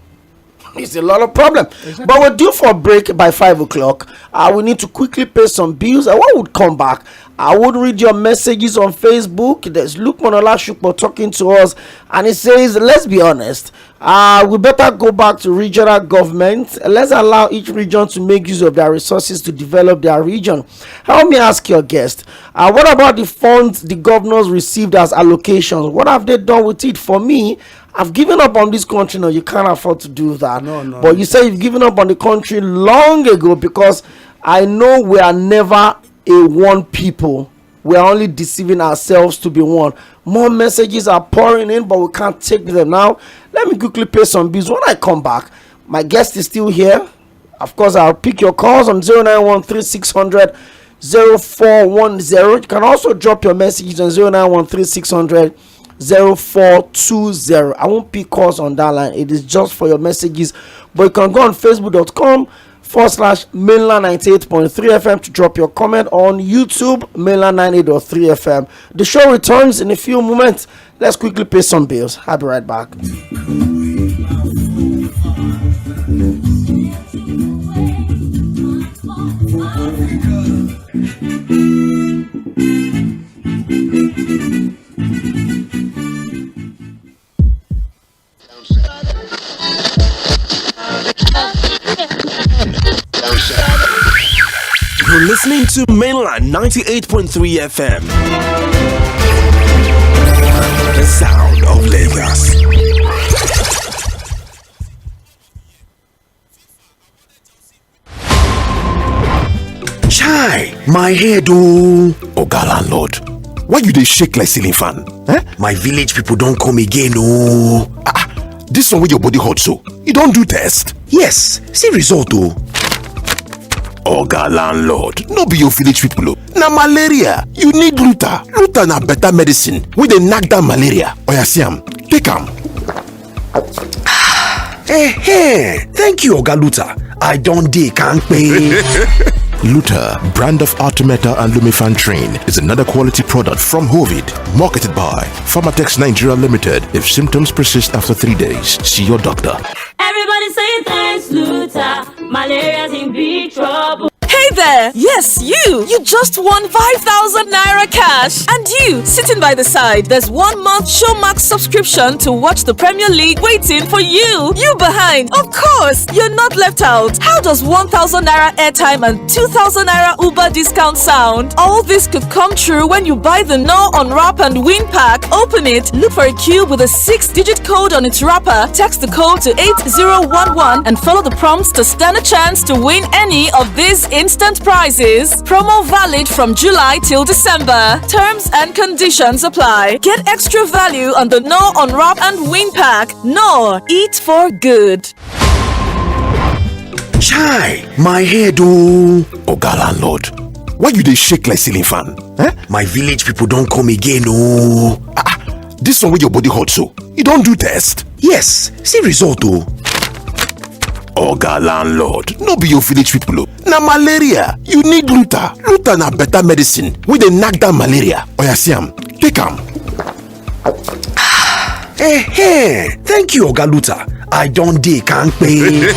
It's a lot of problem. Exactly. But we're due for a break by 5 o'clock. We need to quickly pay some bills. And when we come back, I would read your messages on Facebook. There's Lukman Olashukbo talking to us, and he says, let's be honest, we better go back to regional government. Let's allow each region to make use of their resources to develop their region. Help me ask your guest, what about the funds the governors received as allocations? What have they done with it? For me, I've given up on this country. No, you can't afford to do that. No. But you say you've given up on the country long ago, because I know we are never a one people. We are only deceiving ourselves to be one. More messages are pouring in, but we can't take them now. Let me quickly pay some bills. When I come back, my guest is still here. Of course, I'll pick your calls on 0913-600-0410. You can also drop your messages on 0913-600-0420. I won't pick calls on that line. It is just for your messages. But you can go on facebook.com/mainland 98.3 FM to drop your comment, on YouTube mainland 98.3 FM. The show returns in a few moments. Let's quickly pay some bills. I'll be right back. You're listening to Mainland 98.3 FM. The sound of Lagos. Chai, my head oh. Oga landlord, why you dey shake like ceiling fan? My village people don't come again oh. This one with your body hot so, you don't do test? Yes, see result oh. Oga landlord, no be your village people oh. Na malaria, you need Luta. Luta na better medicine wey dey knack down malaria. Oya see am, take am. Thank you Oga Luta. I don dey kampe. Luta, brand of Artemata and Lumefantrine, is another quality product from Hovid, marketed by Pharmatex Nigeria Limited. If symptoms persist after 3 days, see your doctor. Everybody say thanks, Luta. Malaria's in big trouble. Hey there! Yes, you! You just won 5,000 Naira cash! And you, sitting by the side, there's 1 month Showmax subscription to watch the Premier League waiting for you! You behind! Of course! You're not left out! How does 1,000 Naira airtime and 2,000 Naira Uber discount sound? All this could come true when you buy the No Unwrap and Win pack. Open it, look for a cube with a 6-digit code on its wrapper, text the code to 8011 and follow the prompts to stand a chance to win any of these instant prizes. Promo valid from July till December. Terms and conditions apply. Get extra value on the No Unwrap and Win pack. No, eat for good. Chai, my head oh. Oga landlord, why you dey shake like ceiling fan? My village people don't come again oh. This one with your body hot so, you don't do test? Yes, see result oh. Oga landlord, no be your village people oh. Na malaria, you need Luta. Luta na better medicine wey dey knack down malaria. Oya see am, take am. Thank you Oga Luta. I don dey kampe.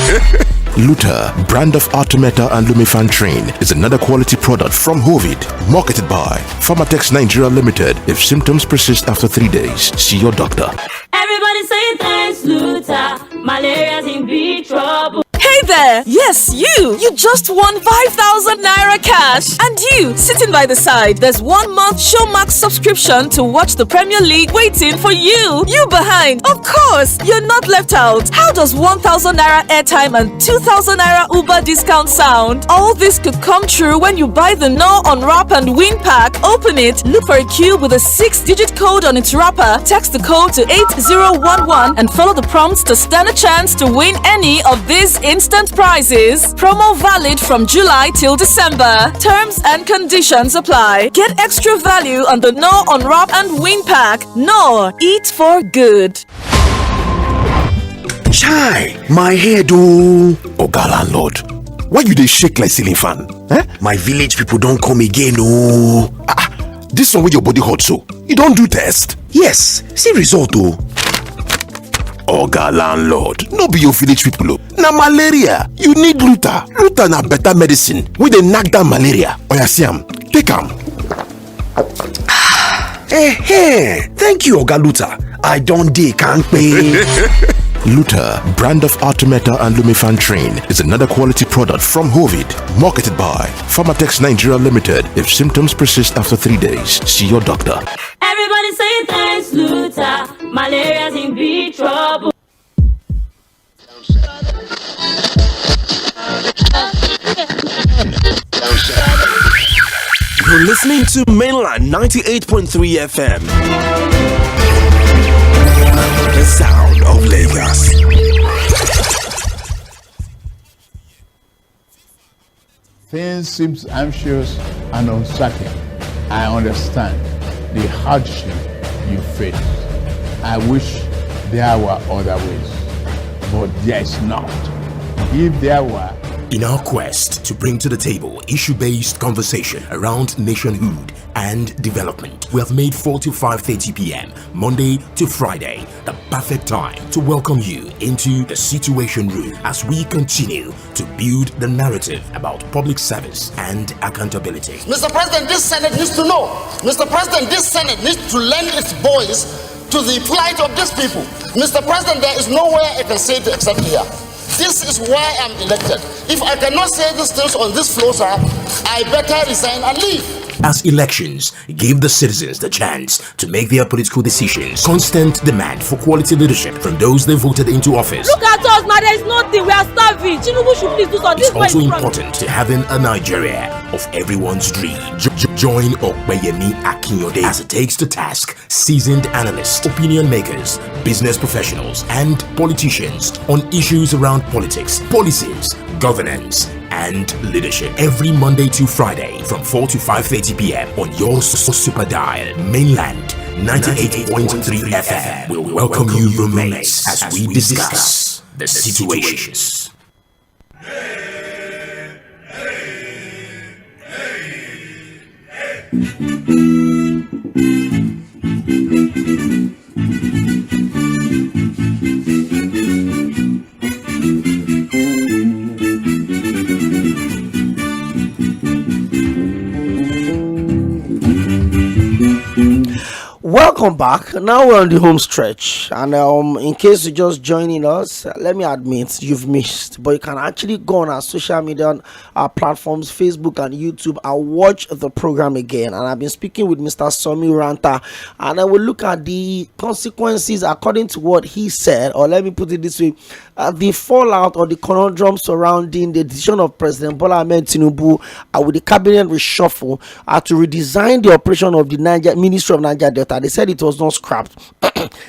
Luta, brand of Artemata and Lumefantrine, is another quality product from Hovid, marketed by Pharmatex Nigeria Limited. If symptoms persist after 3 days, see your doctor. Everybody say thanks, Luta. Malaria's in big trouble. Hey there! Yes, you! You just won 5,000 Naira cash! And you, sitting by the side, there's 1 month Showmax subscription to watch the Premier League waiting for you! You behind! Of course! You're not left out! How does 1,000 Naira airtime and 2,000 Naira Uber discount sound? All this could come true when you buy the No Unwrap and Win pack. Open it, look for a cube with a 6-digit code on its wrapper, text the code to 8011 and follow the prompts to stand a chance to win any of these instant prizes. Promo valid from July till December. Terms and conditions apply. Get extra value on the No Unwrap and Win pack. No, eat for good. Chai, my head oh. Oga landlord, why you dey shake like ceiling fan? My village people don't come again oh. This one with your body hot so, you don't do test? Yes, see result oh. Oga landlord, no be your village people oh. Na malaria, you need Luta. Luta na better medicine wey dey knack down malaria. Oya see am, take am. Thank you, Oga Luther. I don't can't pay. Luther, brand of Artemata and Lumefantrine, is another quality product from Hovid, marketed by Pharmatex Nigeria Limited. If symptoms persist after 3 days, see your doctor. Everybody say thanks, Luther. Malaria's in big trouble. You're listening to Mainland 98.3 FM. The sound of Lagos. Things seem anxious and uncertain. I understand the hardship you face. I wish there were other ways, but there is not. If there were, in our quest to bring to the table issue-based conversation around nationhood and development, we have made 4 to 5:30 p.m. Monday to Friday the perfect time to welcome you into the Situation Room as we continue to build the narrative about public service and accountability. Mr. President, this Senate needs to know. Mr. President, this Senate needs to lend its voice to the plight of these people. Mr. President, there is nowhere I can say it except here. This is why I'm elected. If I cannot say these things on this floor, sir, I better resign and leave. As elections give the citizens the chance to make their political decisions, constant demand for quality leadership from those they voted into office. Look at us now, there is nothing, we are starving. Tinubu should please do something. It's also important to having a Nigeria of everyone's dream. Join Oᴏᴜyẹmí Akínyẹ̀dé as it takes to task seasoned analysts, opinion makers, business professionals, and politicians on issues around politics, policies, governance, and leadership every Monday to Friday from 4 to 5:30 p.m. on your super dial Mainland 98.3 FM. We'll welcome you roommates as we discuss the situations. Welcome back. Now we're on the home stretch, and in case you're just joining us, let me admit you've missed, but you can actually go on our social media platforms, Facebook and YouTube, and watch the program again. And I've been speaking with Mr. Somi Ranta, and I will look at the consequences according to what he said, or let me put it this way, the fallout or the conundrum surrounding the decision of President Bola Ahmed Tinubu with the cabinet reshuffle to redesign the operation of the Ministry of Niger Delta. They said it was not scrapped.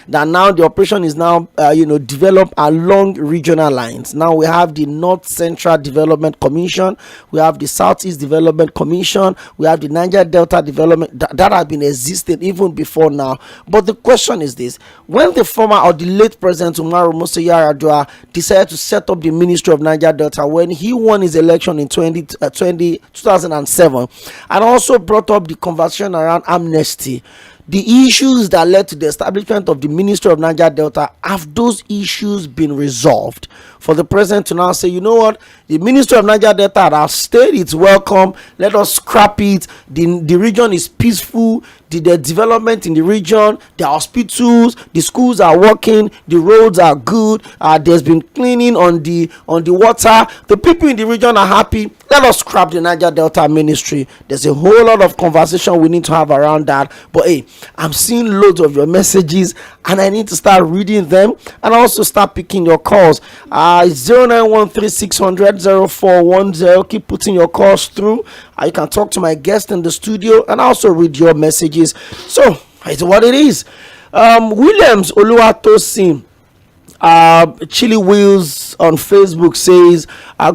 That now the operation is now developed along regional lines. Now we have the North Central Development Commission, we have the Southeast Development Commission, we have the Niger Delta Development that has been existing even before now. But the question is this: when the former or the late President Umaru Musa Yar'Adua decided to set up the Ministry of Niger Delta when he won his election in 2007, and also brought up the conversation around amnesty, the issues that led to the establishment of the Ministry of Niger Delta, have those issues been resolved? For the president to now say, you know what, the Ministry of Niger Delta has stayed, it's welcome, let us scrap it, the region is peaceful, the development in the region, the hospitals, the schools are working, the roads are good, there's been cleaning on the water, the people in the region are happy, let us scrap the Niger Delta Ministry. There's a whole lot of conversation we need to have around that, but hey, I'm seeing loads of your messages and I need to start reading them and also start picking your calls. 0913-600-0410. Keep putting your calls through. You can talk to my guest in the studio and also read your messages. So it's what it is. Williams Oluwatosin Chili Wheels on Facebook says,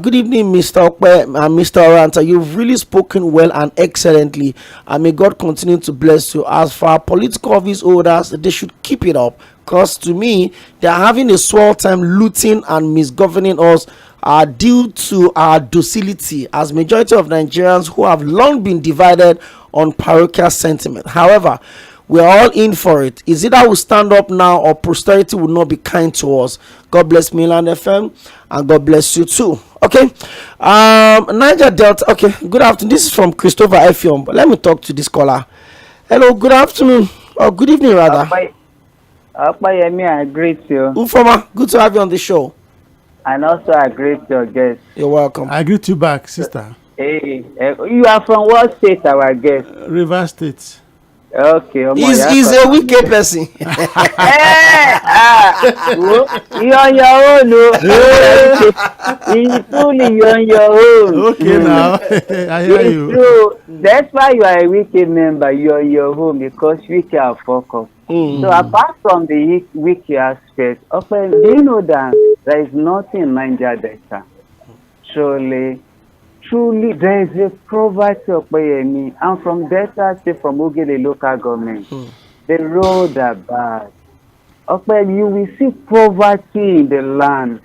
good evening, Mr. Okpe and Mr. Oranta. You've really spoken well and excellently, and may God continue to bless you. As for our political office holders, they should keep it up, because to me, they're having a swell time looting and misgoverning us due to our docility as majority of Nigerians who have long been divided on parochial sentiment. However, we're all in for it. Is it that we stand up now, or posterity will not be kind to us? God bless Mainland FM, and God bless you too. Okay, Niger Delta. Okay, good afternoon. This is from Christopher Effiong, but let me talk to this caller. Hello, good afternoon. Or good evening, rather. I greet you. Ufoma, good to have you on the show. And also I greet your guest. You're welcome. I greet you back, sister. Hey, you are from what state, our guest? River State. Okay. He's a wicked person. You're on your own. He's truly on your own. Okay, now. I hear you. True. That's why you are a wicked member. You're on your home because wicked are focused. So apart from the wicked aspect, do you know that there is nothing in Niger Delta? Truly, there is a poverty of Payemi, and from Delta State, from Ogele local government, the roads are bad. You will see poverty in the land.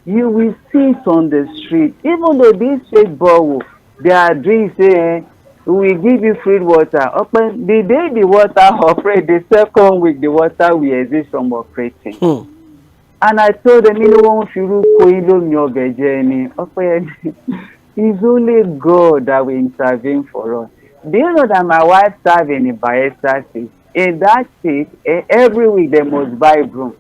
You will see it on the street. Even though this state borrow, they are doing saying, we will give you free water. The day the water operate, the second week the water will exist from operating. And I told them, it's only God that will intervene for us. Do you know that my wife serves in a Bayelsa state? In that state, every week they must buy broom.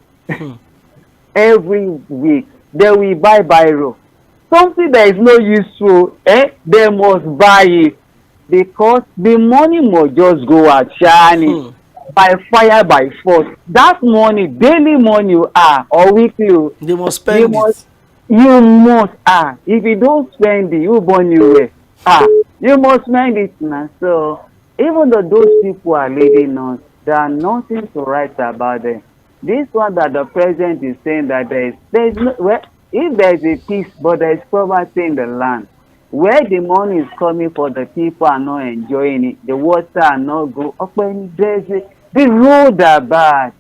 Every week they will buy biro. Something that is no useful, they must buy it because the money must just go out shining by fire, by force. That money, daily money or weekly, they must spend it. You must if you don't spend it, you burn you way. You must spend it now. So even though those people are leading us, there are nothing to write about them. This one that the president is saying that there's no, well, if there is a peace, but there is poverty in the land, where the money is coming for the people are not enjoying it, the water are not good. The roads are bad.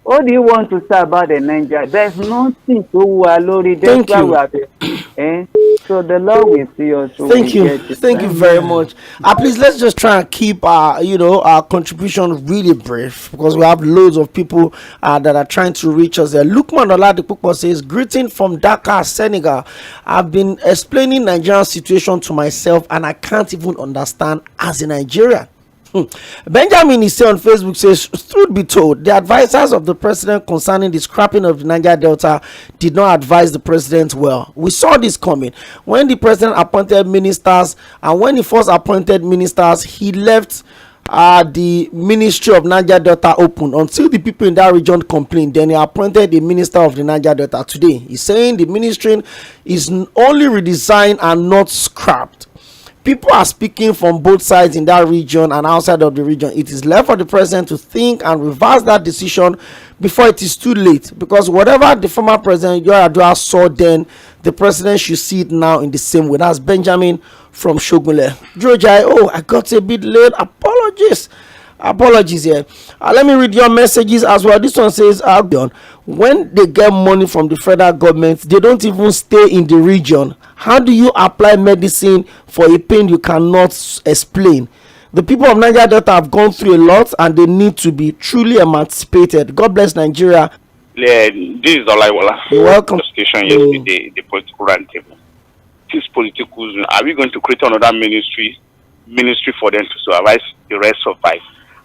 What do you want to say about the Niger? There's nothing to worry. Thank you. So the Lord will see us. Thank you. Thank you very much. Please, let's just try and keep our contribution really brief because we have loads of people that are trying to reach us there. Lukman Oladipupo says, greeting from Dakar, Senegal. I've been explaining Nigerian situation to myself and I can't even understand as a Nigerian. Benjamin is on Facebook says, truth be told, the advisors of the president concerning the scrapping of the Niger Delta did not advise the president well. We saw this coming when the president appointed ministers, and when he first appointed ministers, he left the ministry of Niger Delta open until the people in that region complained. Then he appointed the minister of the Niger Delta. Today he's saying the ministry is only redesigned and not scrapped. People are speaking from both sides in that region and outside of the region. It is left for the president to think and reverse that decision before it is too late. Because whatever the former president Yar'Adua saw then, the president should see it now in the same way. That's Benjamin from Shogunle. Jojai, I got a bit late. Apologies here. Let me read your messages as well. This one says, when they get money from the federal government, they don't even stay in the region. How do you apply medicine for a pain you cannot explain? The people of Niger Delta have gone through a lot and they need to be truly emancipated. God bless Nigeria. This is Olaiwola. You're welcome. Yesterday, the political roundtable. This political, are we going to create another ministry for them to survive, the rest survive?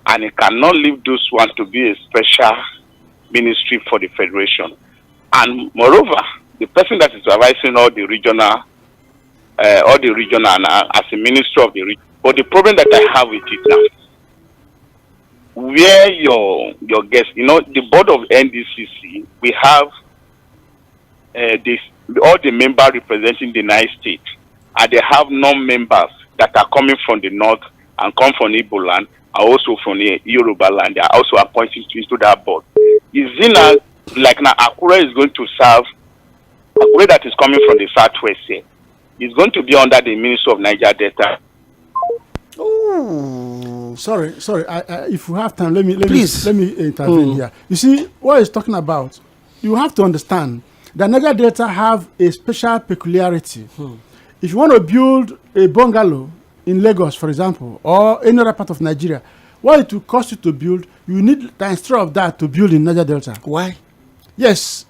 And it cannot leave those ones to be a special ministry for the federation. And moreover, the person that is advising all the regional as a minister of the region. But the problem that I have with it now, where your guests, the board of NDCC, we have all the members representing the United States, and they have non-members that are coming from the north and come from Igbo land, and also from the Yoruba land. They are also appointed into that board. Is it now, like now Akure is going to serve, Akure that is coming from the southwest here, is going to be under the Ministry of Niger Delta. Oh, sorry. If you have time, let me intervene here. You see what he's talking about. You have to understand that Niger Delta have a special peculiarity. If you want to build a bungalow in Lagos, for example, or any other part of Nigeria, what it will cost you to build, you need times 3 of that to build in Niger Delta. Why? Yes,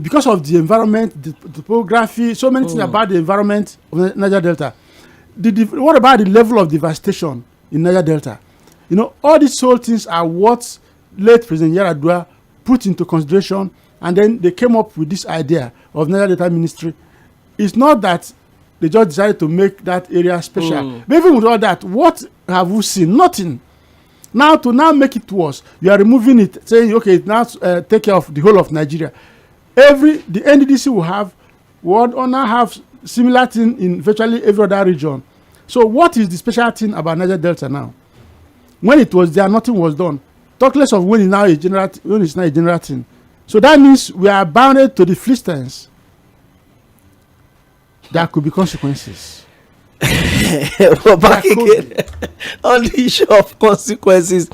because of the environment, the topography, so many things about the environment of Niger Delta. What about the level of devastation in Niger Delta? You know, all these whole things are what late President Yar'Adua put into consideration, and then they came up with this idea of Niger Delta Ministry. It's not that they just decided to make that area special. But even with all that, what have we seen? Nothing. Now to make it worse, you are removing it, saying, okay, now take care of the whole of Nigeria. The NDDC will now have similar thing in virtually every other region. So what is the special thing about Niger Delta now? When it was there, nothing was done. Talk less of when it's now a general thing. So that means we are bounded to the Philistines. There could be consequences. We're back again on the issue of consequences.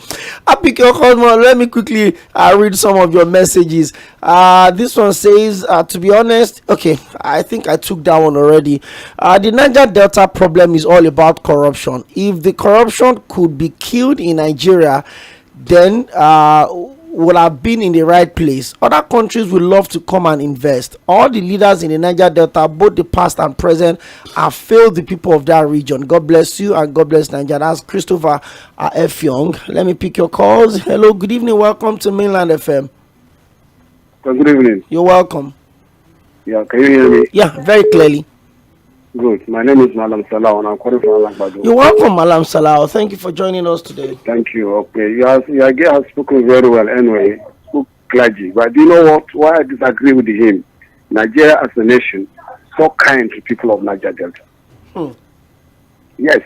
Let me quickly read some of your messages. This one says, to be honest, okay, I think I took that one already. The Niger Delta problem is all about corruption. If the corruption could be killed in Nigeria, then would have been in the right place. Other countries would love to come and invest. All the leaders in the Niger Delta, both the past and present, have failed the people of that region. God bless you and God bless Nigeria. That's Christopher F. Young. Let me pick your calls. Hello, good evening. Welcome to Mainland FM. Good evening. You're welcome. Yeah, can you hear me? Yeah, very clearly. Good. My name is Malam Salah and I'm calling from Alagbado. You're welcome, Malam Salah. Thank you for joining us today. Thank you. Okay. You have spoken very well anyway. Spoke clergy. But do you know what? Why I disagree with him? Nigeria as a nation, so kind to people of Niger Delta. Yes.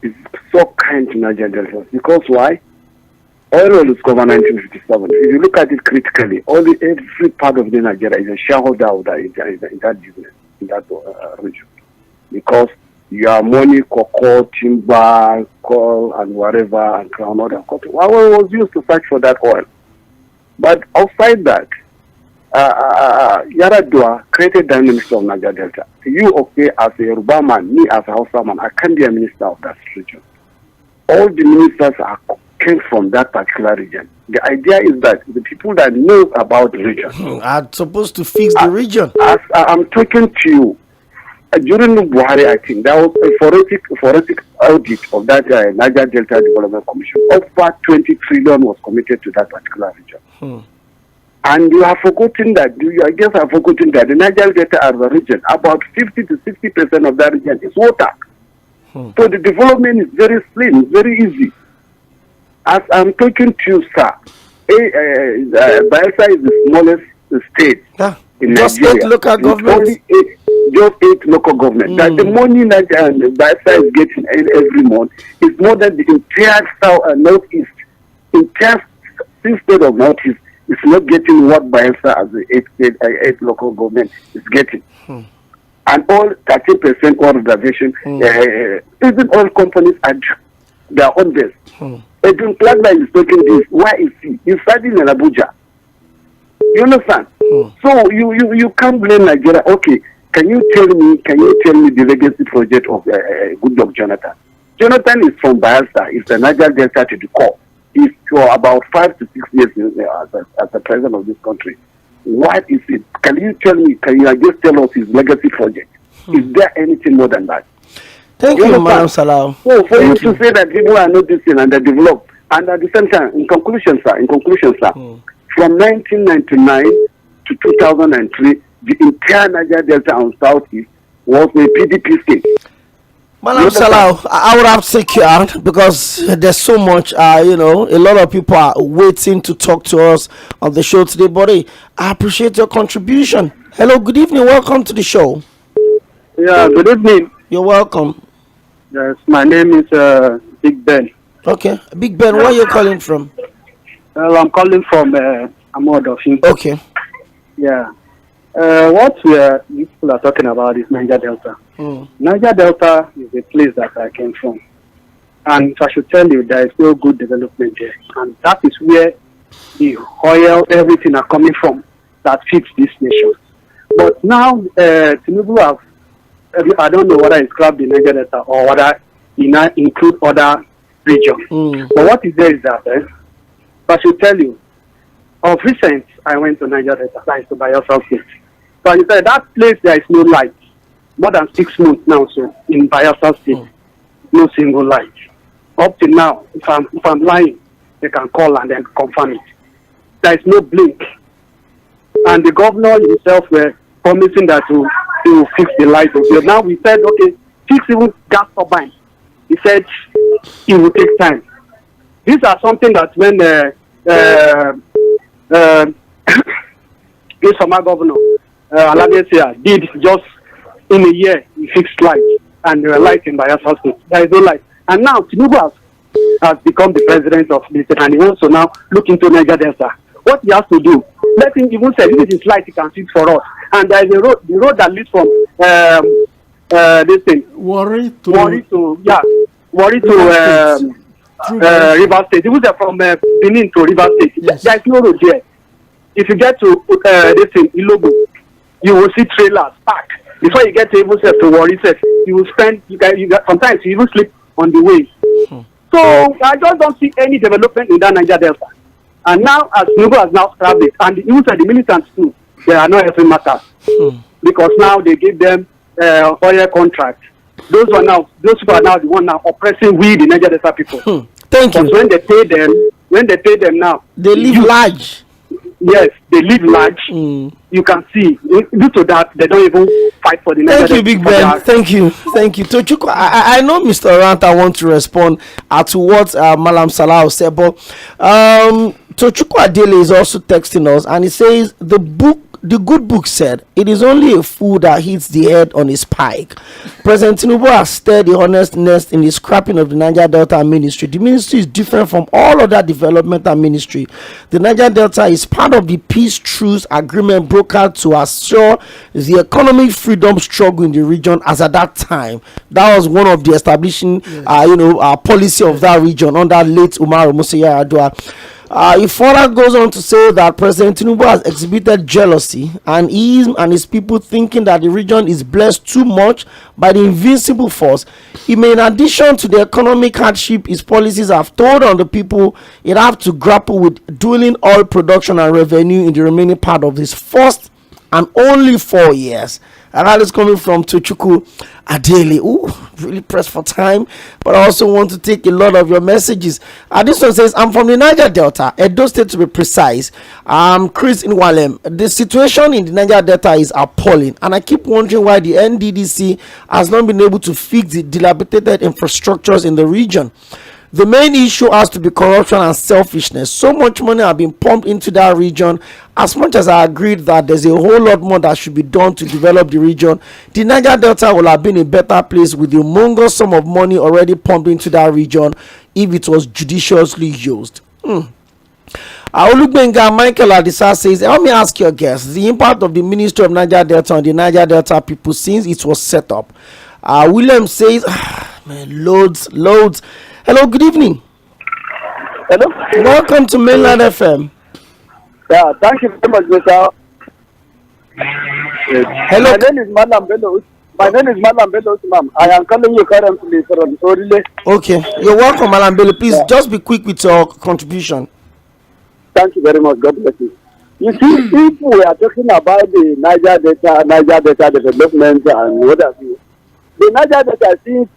It's so kind to Niger Delta. Because why? Oil was discovered in 1957. If you look at it critically, every part of the Nigeria is a shareholder of that, in that business. In that region, because you are money, cocoa, timber, coal, and whatever, and groundnut and cotton. Oil was used to search for that oil. But outside that, Yar'Adua created the Minister of Niger Delta. You, okay, as a Yoruba man, me as a Hausa man, I can't be a minister of that region. All the ministers came from that particular region. The idea is that the people that know about the region are supposed to fix the region. As I'm talking to you, during the Buhari, I think there was a forensic audit of that Niger Delta Development Commission. Over 20 trillion was committed to that particular region. And you have forgotten that, the Niger Delta as a region, about 50 to 60% of that region is water. So the development is very slim, very easy. As I'm talking to you, sir, Bayelsa is the smallest state in just Nigeria. 8 local governments. Just 8 local governments. That the money that Bayelsa is getting every month is more than the entire northeast. Entire state of northeast is not getting what Bayelsa as the 8 local government is getting. And all 30% oil reservation, even oil companies are their own best. Edwin Plagba is talking this. Why is he? He's studying in Abuja. You understand? So you can't blame Nigeria. Okay, can you tell me the legacy project of Goodluck Jonathan? Jonathan is from Bayelsa. He's the Niger Delta to the core. He's for about 5 to 6 years as the president of this country. What is it? Can you tell me? Can you just tell us his legacy project? Is there anything more than that? Thank you, Madam Salah. So for you to say that people are noticing and they develop, and at the same time, in conclusion, sir, from 1999 to 2003, the entire Niger Delta and Southeast was a PDP state. Madam Salah, I would have to take you out because there's so much, a lot of people are waiting to talk to us on the show today, buddy. I appreciate your contribution. Hello, good evening. Welcome to the show. Yeah, good evening. You're welcome. Yes, my name is Big Ben. Okay, Big Ben, where are you calling from? Well, I'm calling from Amodofin. Okay. Yeah. What people are talking about is Niger Delta. Niger Delta is a place that I came from. And if I should tell you, there is no good development there. And that is where the oil, everything are coming from that fits this nation. But now, Tinubu have, I don't know whether it's grabbed the Niger Delta or whether he now include other regions. But what is there is that, if I should tell you, of recent, I went to Niger Delta, that is to Bayelsa State. So I said, that place there is no light. More than 6 months now, so in Bayelsa State, no single light. up till now, if I'm lying, they can call and then confirm it. There is no blink. And the governor himself were promising that he will fix the light of it. Now we said, okay, fix even gas turbine. He said it will take time. These are something that when this former governor, Aladesia, did just in a year, he fixed light and there were lights in Bayelsa State. There is no light. And now Tinubu has become the president of the state and he wants to now look into Niger Delta. What he has to do, let him even say, this is light he can fix for us. And there is a road, the road that leads from this thing. Worry to River State. Even from Benin to River State. Yes. There is no road there. If you get to this thing, Ilogo, you will see trailers parked. Before you get to even to Worry Set, you will spend, sometimes you even sleep on the way. So I just don't see any development in that Niger Delta. And now, as Tinubu has now scrapped it, and even the militants too, they are not helping matters. Because now they give them oil contracts. Those people are now the one now oppressing we, the Niger Delta people. Thank you. When they pay them now, they live large. Yes, they live large. You can see. Due to that, they don't even fight for the Niger. Thank you, Big Ben. Thank you. Tochukwu, I know Mr. Oranta wants to respond to what Malam Salah said, but Tochukwu Adele is also texting us, and he says the good book said it is only a fool that hits the head on his pike. President Tinubu has stirred the honest nest in the scrapping of the Niger Delta ministry. The ministry is different from all other developmental ministry. The Niger Delta is part of the peace truce agreement brokered to assure the economic freedom struggle in the region. As at that time, that was one of the establishing policy of that region under late Umaru Musa Yar'Adua. He further goes on to say that President Tinubu has exhibited jealousy and him and his people thinking that the region is blessed too much by the invincible force. He may, in addition to the economic hardship his policies have told on the people, it have to grapple with dwindling oil production and revenue in the remaining part of this first and only 4 years. And that is coming from Tochukwu Adele. Ooh, really pressed for time, but I also want to take a lot of your messages. This one says, I'm from the Niger Delta, Edo State to be precise. Chris in Walem. The situation in the Niger Delta is appalling, and I keep wondering why the NDDC has not been able to fix the dilapidated infrastructures in the region. The main issue has to be corruption and selfishness. So much money has been pumped into that region. As much as I agreed that there's a whole lot more that should be done to develop the region, the Niger Delta will have been a better place with the humongous sum of money already pumped into that region if it was judiciously used. Olugbenga Michael Adisa says, let me ask your guest, the impact of the Ministry of Niger Delta on the Niger Delta people since it was set up. William says, loads. Hello, good evening. Hello. Welcome to Mainland FM. Yeah, thank you very much, Mr. Hello. My name is Malam Bello, ma'am. I am calling you currently from Orile. Okay, you're welcome, Malam Bello. Please just be quick with your contribution. Thank you very much. God bless you. You see, if we are talking about the Niger Delta development and what have you, the Niger Delta since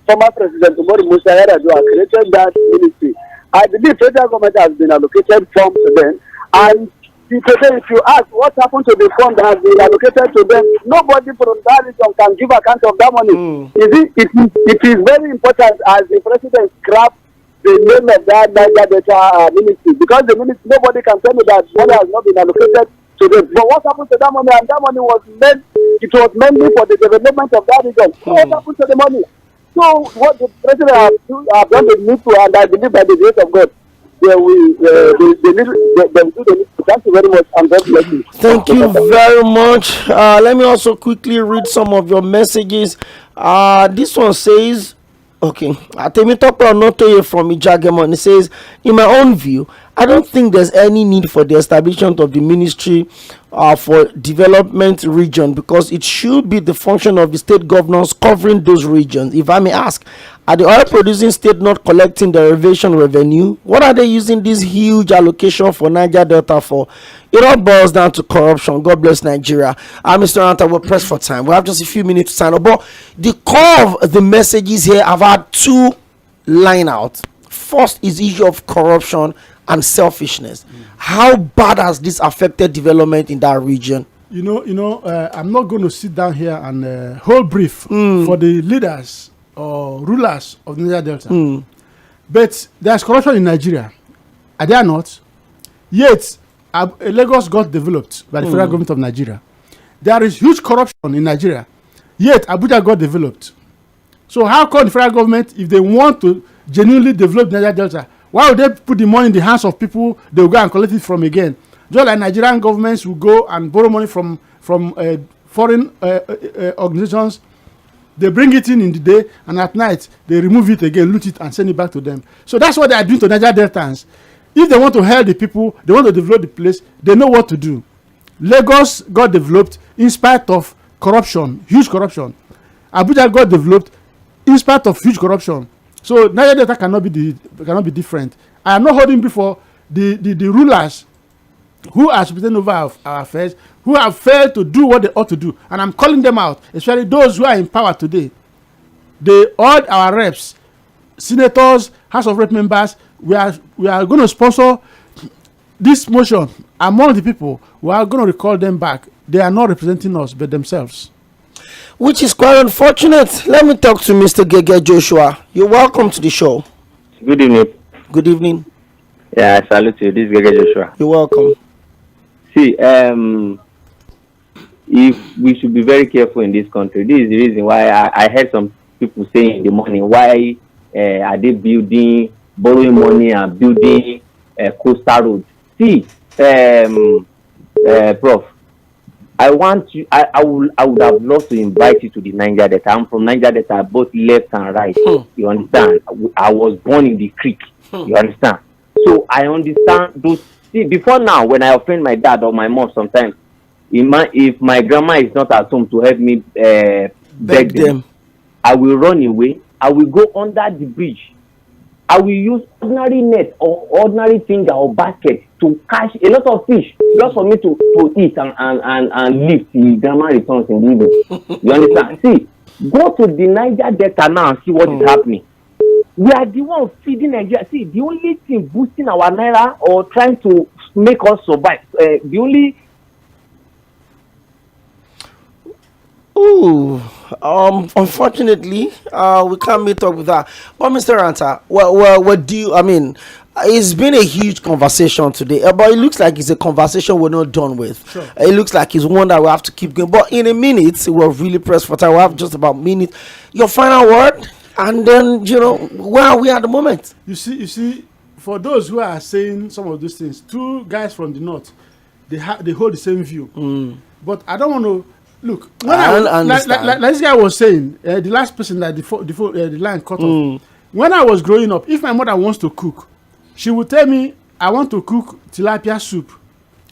former President Umaru Musa Yar'Adua created that ministry. I believe federal government has been allocated funds to them, and if you ask what happened to the fund that has been allocated to them, nobody from that region can give account of that money. It is very important as the president scrapped the name of that Niger Delta ministry, because the ministry, nobody can tell me that money has not been allocated to them. But what happened to that money? And that money was mainly for the development of that region. So what happened to the money? So what the president has done the need to, and I believe by the grace of God, they will do the need to. Thank you very much, and God bless you. Thank you very much. Let me also quickly read some of your messages. This one says, okay, Temitope Onotoye from Ijagemon. It says, in my own view, I don't think there's any need for the establishment of the ministry for development region, because it should be the function of the state governors covering those regions. If I may ask, are the oil producing state not collecting derivation revenue? What are they using this huge allocation for Niger Delta for? It all boils down to corruption. God bless Nigeria. Mr. Anta, we're pressed for time. We have just a few minutes to sign up, but the core of the messages here, I've had two line out. First is issue of corruption and selfishness. How bad has this affected development in that region? I'm not going to sit down here and hold brief for the leaders or rulers of the Niger Delta. But there's corruption in Nigeria. Are there not? Yet, Lagos got developed by the federal government of Nigeria. There is huge corruption in Nigeria. Yet, Abuja got developed. So how come the federal government, if they want to genuinely develop Niger Delta, why would they put the money in the hands of people they will go and collect it from again? Just like Nigerian governments will go and borrow money from foreign organizations, they bring it in the day, and at night they remove it again, loot it, and send it back to them. So that's what they are doing to Niger Deltans. If they want to help the people, they want to develop the place, they know what to do. Lagos got developed in spite of corruption, huge corruption. Abuja got developed in spite of huge corruption. So Niger Delta cannot be different. I am not holding before the rulers who are presiding over our affairs, who have failed to do what they ought to do, and I'm calling them out, especially those who are in power today. All our reps, senators, House of Rep members, we are going to sponsor this motion among the people. We are going to recall them back. They are not representing us but themselves, which is quite unfortunate. Let me talk to Mr. Gege Joshua. You're welcome to the show. Good evening. Good evening. Yeah, I salute you. This is Gege Joshua. You're welcome. See, if we should be very careful in this country. This is the reason why I heard some people saying in the morning, why are they borrowing money and building coastal roads? See, Prof, I would have loved to invite you to the Niger Delta. I'm from Niger Delta, both left and right. You understand? I was born in the creek. You understand? So I understand those. See, before now, when I offend my dad or my mom sometimes, if my grandma is not at home to help me beg them, I will run away. I will go under the bridge. I will use ordinary net or ordinary finger or basket to catch a lot of fish just for me to eat and live till grandma returns in the evening. You understand? See, go to the Niger Delta now and see what is happening. We are the ones feeding Nigeria. See, the only thing boosting our naira or trying to make us survive, the only. Unfortunately, we can't meet up with that. But Mr. Ranta, what do you? I mean, it's been a huge conversation today, but it looks like it's a conversation we're not done with. Sure. It looks like it's one that we have to keep going. But in a minute, we're really pressed for time. We have just about a minute. Your final word, and then where are we at the moment? You see, for those who are saying some of these things, two guys from the north, they hold the same view. But I don't want to. Look, when like this guy was saying, the last person that the line cut off. When I was growing up, if my mother wants to cook, she would tell me, I want to cook tilapia soup,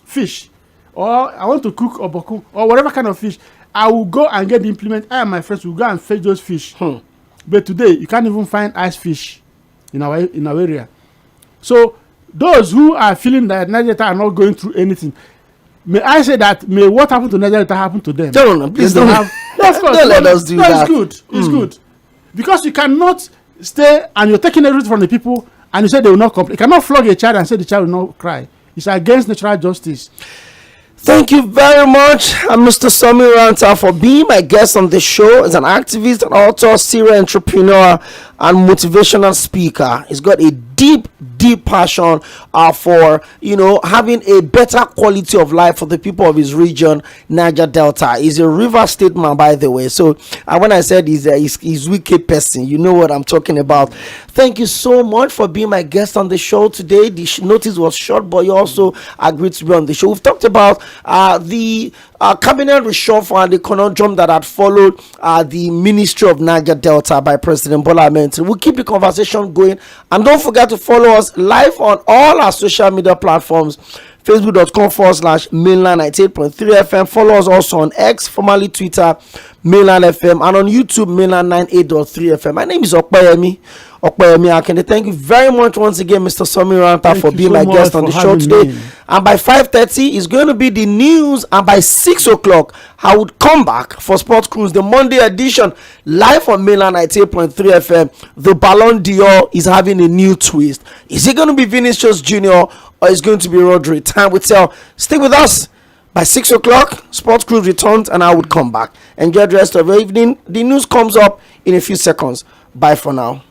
fish, or I want to cook oboku, or whatever kind of fish. I will go and get the implement. I and my friends will go and fetch those fish. But today, you can't even find ice fish in our area. So those who are feeling that Nigeria are not going through anything, may I say that may what happened to Nigeria happen to them? No, please don't have. No, of course, don't let us do that. It's good. It's good because you cannot stay and you're taking everything from the people and you say they will not complain. You cannot flog a child and say the child will not cry. It's against natural justice. Thank you very much, Mr. Sami Ranta, for being my guest on the show. As an activist, an author, serial entrepreneur, and motivational speaker. He's got a deep passion for having a better quality of life for the people of his region, Niger Delta. He's a River State man, by the way. So when I said he's wicked person, you know what I'm talking about. Thank you so much for being my guest on the show today. The notice was short, but you also agreed to be on the show. We've talked about the cabinet reshuffle and the conundrum that had followed the Ministry of Niger Delta by President Bola Ahmed. We'll keep the conversation going, and don't forget to follow us live on all our social media platforms. Facebook.com/Mainland 98.3 FM. Follow us also on X, formerly Twitter, Mainland FM, and on YouTube, Mainland 98.3 FM. My name is Oᴏᴜ Oᴏᴜ Akinde. Thank you very much once again, Mr. Somiranta, for being my guest on the show today. And by 5:30 is going to be the news, and by 6 o'clock I would come back for Sports Cruise, the Monday edition, live on Mainland 98.3 FM. The Ballon d'Or is having a new twist. Is it going to be Vinicius Jr. or is it going to be Rodri? Time will tell. Stay with us. By 6 o'clock, Sports Cruise returns and I would come back. Enjoy the rest of your evening. The news comes up in a few seconds. Bye for now.